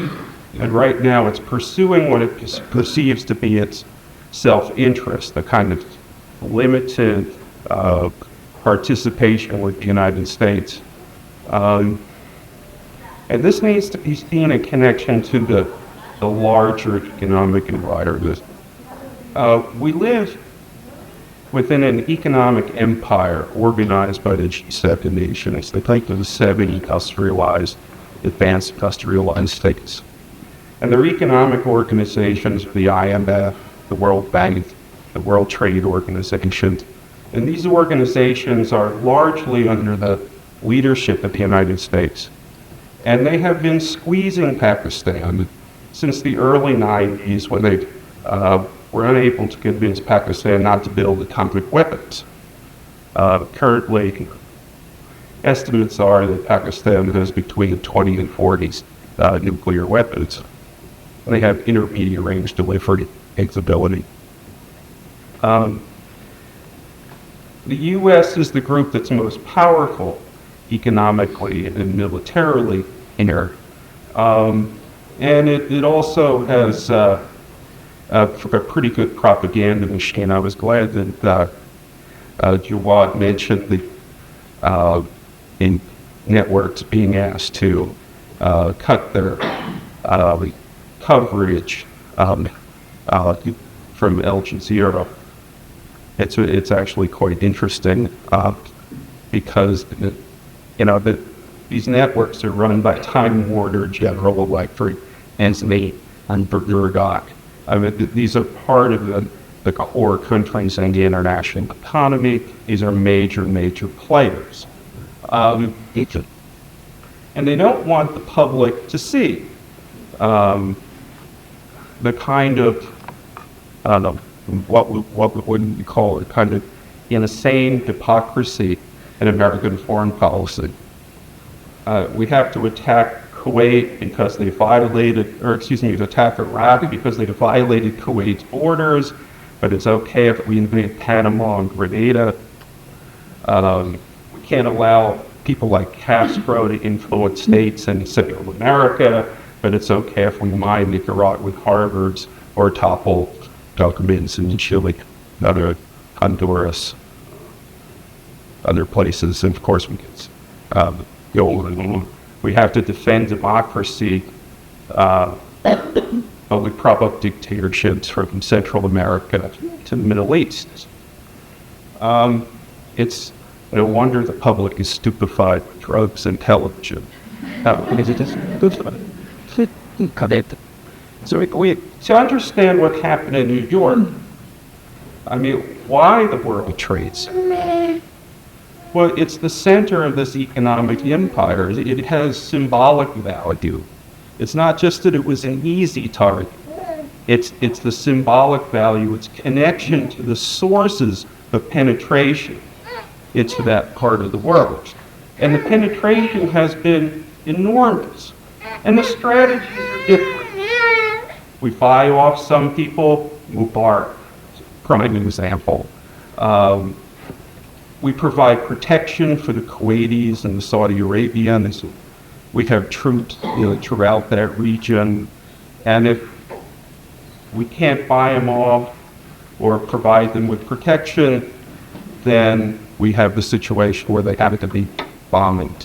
and right now it's pursuing what it perceives to be its self-interest, a kind of limited participation with the United States. And this needs to be seen in connection to the larger economic environment. We live within an economic empire organized by the G7 nations. They think of the 7 advanced industrialized states. And their economic organizations, the IMF, the World Bank, the World Trade Organization, and these organizations are largely under the leadership of the United States. And they have been squeezing Pakistan since the early 90s, when they were unable to convince Pakistan not to build atomic weapons. Currently, estimates are that Pakistan has between 20 and 40 nuclear weapons. They have intermediate range delivery capability. The U.S. is the group that's most powerful economically and militarily here. And it also has a pretty good propaganda machine. I was glad that Jawad mentioned the networks being asked to cut their coverage from Al Jazeera. It's actually quite interesting because these networks are run by Time Warner, General Electric, Ensme, and Burgard. I mean, these are part of the core countries in the international economy. These are major players. And they don't want the public to see the kind of, I don't know, what would we call it, kind of insane hypocrisy in American foreign policy. We have to attack Kuwait because they attack Iraq because they violated Kuwait's borders, but it's okay if we invade Panama and Grenada. We can't allow people like Castro to influence states in Central America, but it's okay if we mine Nicaragua with Harvards or topple governments in Chile, Honduras, other places. And of course, we have to defend democracy, but we prop up dictatorships from Central America to the Middle East. It's no wonder the public is stupefied with drugs and television. So to understand what happened in New York, I mean, why the World Trades? Well, it's the center of this economic empire. It has symbolic value. It's not just that it was an easy target. It's the symbolic value, its connection to the sources of penetration into that part of the world. And the penetration has been enormous. And the strategies are different. We buy off some people, Mubarak, prime example. We provide protection for the Kuwaitis and the Saudi Arabians We have troops throughout that region, and if we can't buy them off or provide them with protection, then we have the situation where they have to be bombing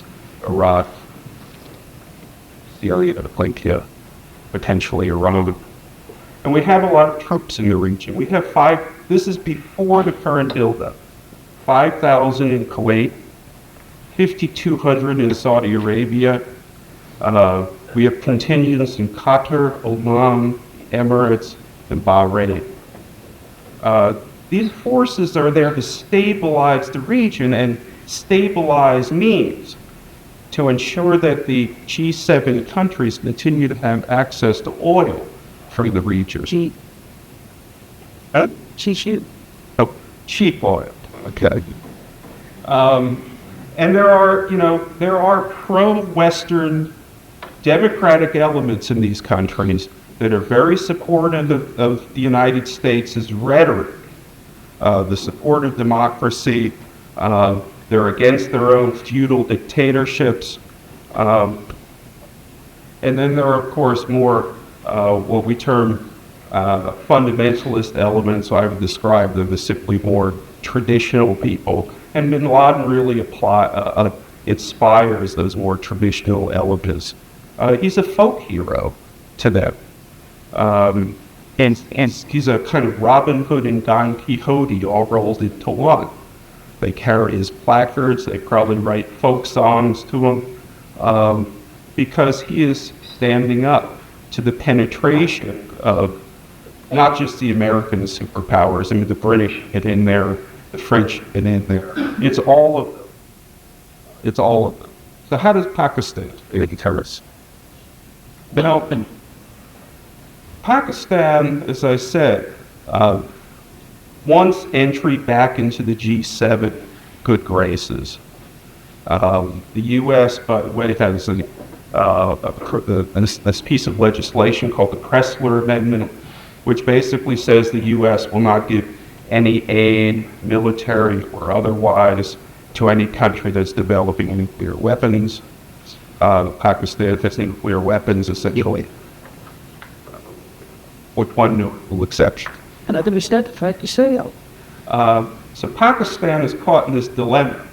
Iraq, Syria, potentially Iran. And we have a lot of troops in the region. We have this is before the current buildup, 5,000 in Kuwait, 5,200 in Saudi Arabia. We have contingents in Qatar, Oman, Emirates, and Bahrain. These forces are there to stabilize the region, and stabilize means to ensure that the G7 countries continue to have access to oil from the region. Cheap oil. Okay. And there are pro-Western democratic elements in these countries that are very supportive of the United States' rhetoric, the support of democracy. They're against their own feudal dictatorships. And then there are, of course, more what we term fundamentalist elements. I would describe them as simply more traditional people. And bin Laden really inspires those more traditional elements. He's a folk hero to them. And he's a kind of Robin Hood and Don Quixote all rolled into one. They carry his placards, they probably write folk songs to him, because he is standing up to the penetration of not just the American superpowers. I mean, the British get in there, the French get in there. It's all of them. It's all of them. So how does Pakistan get terrorists? Well, Pakistan, as I said, wants entry back into the G7 good graces. The U.S., by the way, has this piece of legislation called the Kressler Amendment, which basically says the U.S. will not give any aid, military or otherwise, to any country that's developing nuclear weapons. Pakistan has nuclear weapons, essentially, with one notable exception. And I understand the fact you say. So Pakistan is caught in this dilemma.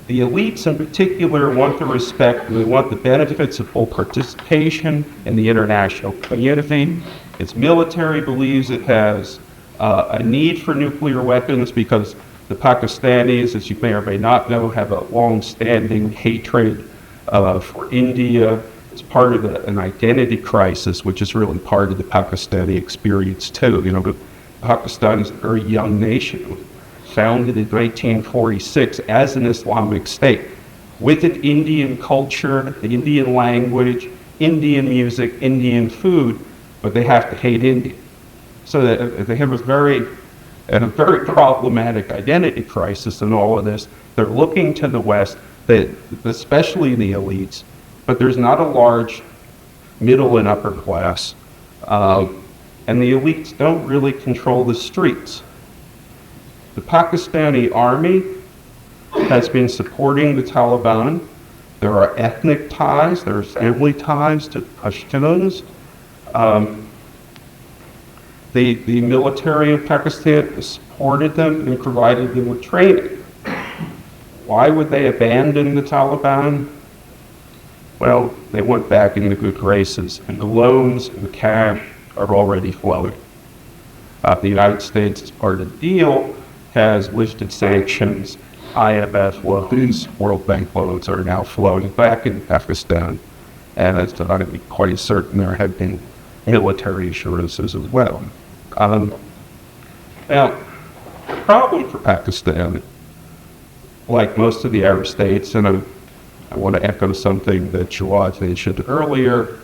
The elites in particular want the respect, they want the benefits of full participation in the international community. Its military believes it has a need for nuclear weapons because the Pakistanis, as you may or may not know, have a long-standing hatred for India. It's part of an identity crisis, which is really part of the Pakistani experience too. Pakistan is a very young nation, founded in 1946 as an Islamic state, with an Indian culture, the Indian language, Indian music, Indian food, but they have to hate India. So they have a very problematic identity crisis in all of this. They're looking to the West, especially the elites, but there's not a large middle and upper class, and the elites don't really control the streets. The Pakistani army has been supporting the Taliban. There are ethnic ties, there are family ties to Pashtuns. The military of Pakistan has supported them and provided them with training. Why would they abandon the Taliban? Well, they went back in the good graces, and the loans and the cash are already flowing. The United States, as part of the deal, has lifted sanctions. IMF loans, World Bank loans are now flowing back in Pakistan, and it's not to be quite certain there have been military assurances as well. Now, the problem for Pakistan, like most of the Arab states, and I want to echo something that Jawad mentioned earlier,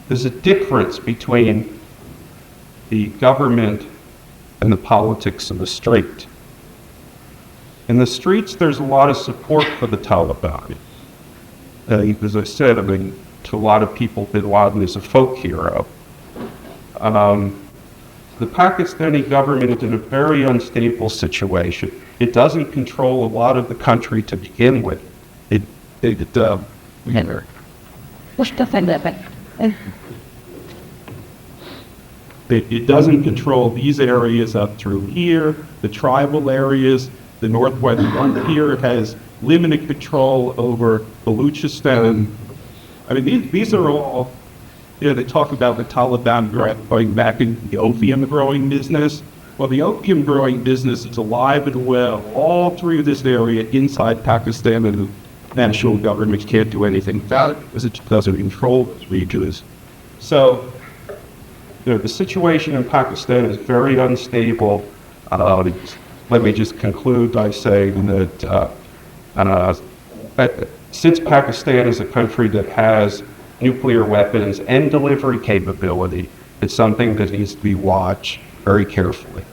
there's a difference between the government and the politics of the street. In the streets, there's a lot of support for the Taliban. As I said, to a lot of people, bin Laden is a folk hero. The Pakistani government is in a very unstable situation. It doesn't control a lot of the country to begin with. It doesn't control these areas up through here, the tribal areas, the northwest frontier has limited control over Baluchistan. I mean, these are all, they talk about the Taliban going back into the opium growing business. Well, the opium growing business is alive and well all through this area inside Pakistan, and the national government can't do anything about it because it doesn't control those regions. So, the situation in Pakistan is very unstable. Let me just conclude by saying that since Pakistan is a country that has nuclear weapons and delivery capability, it's something that needs to be watched very carefully.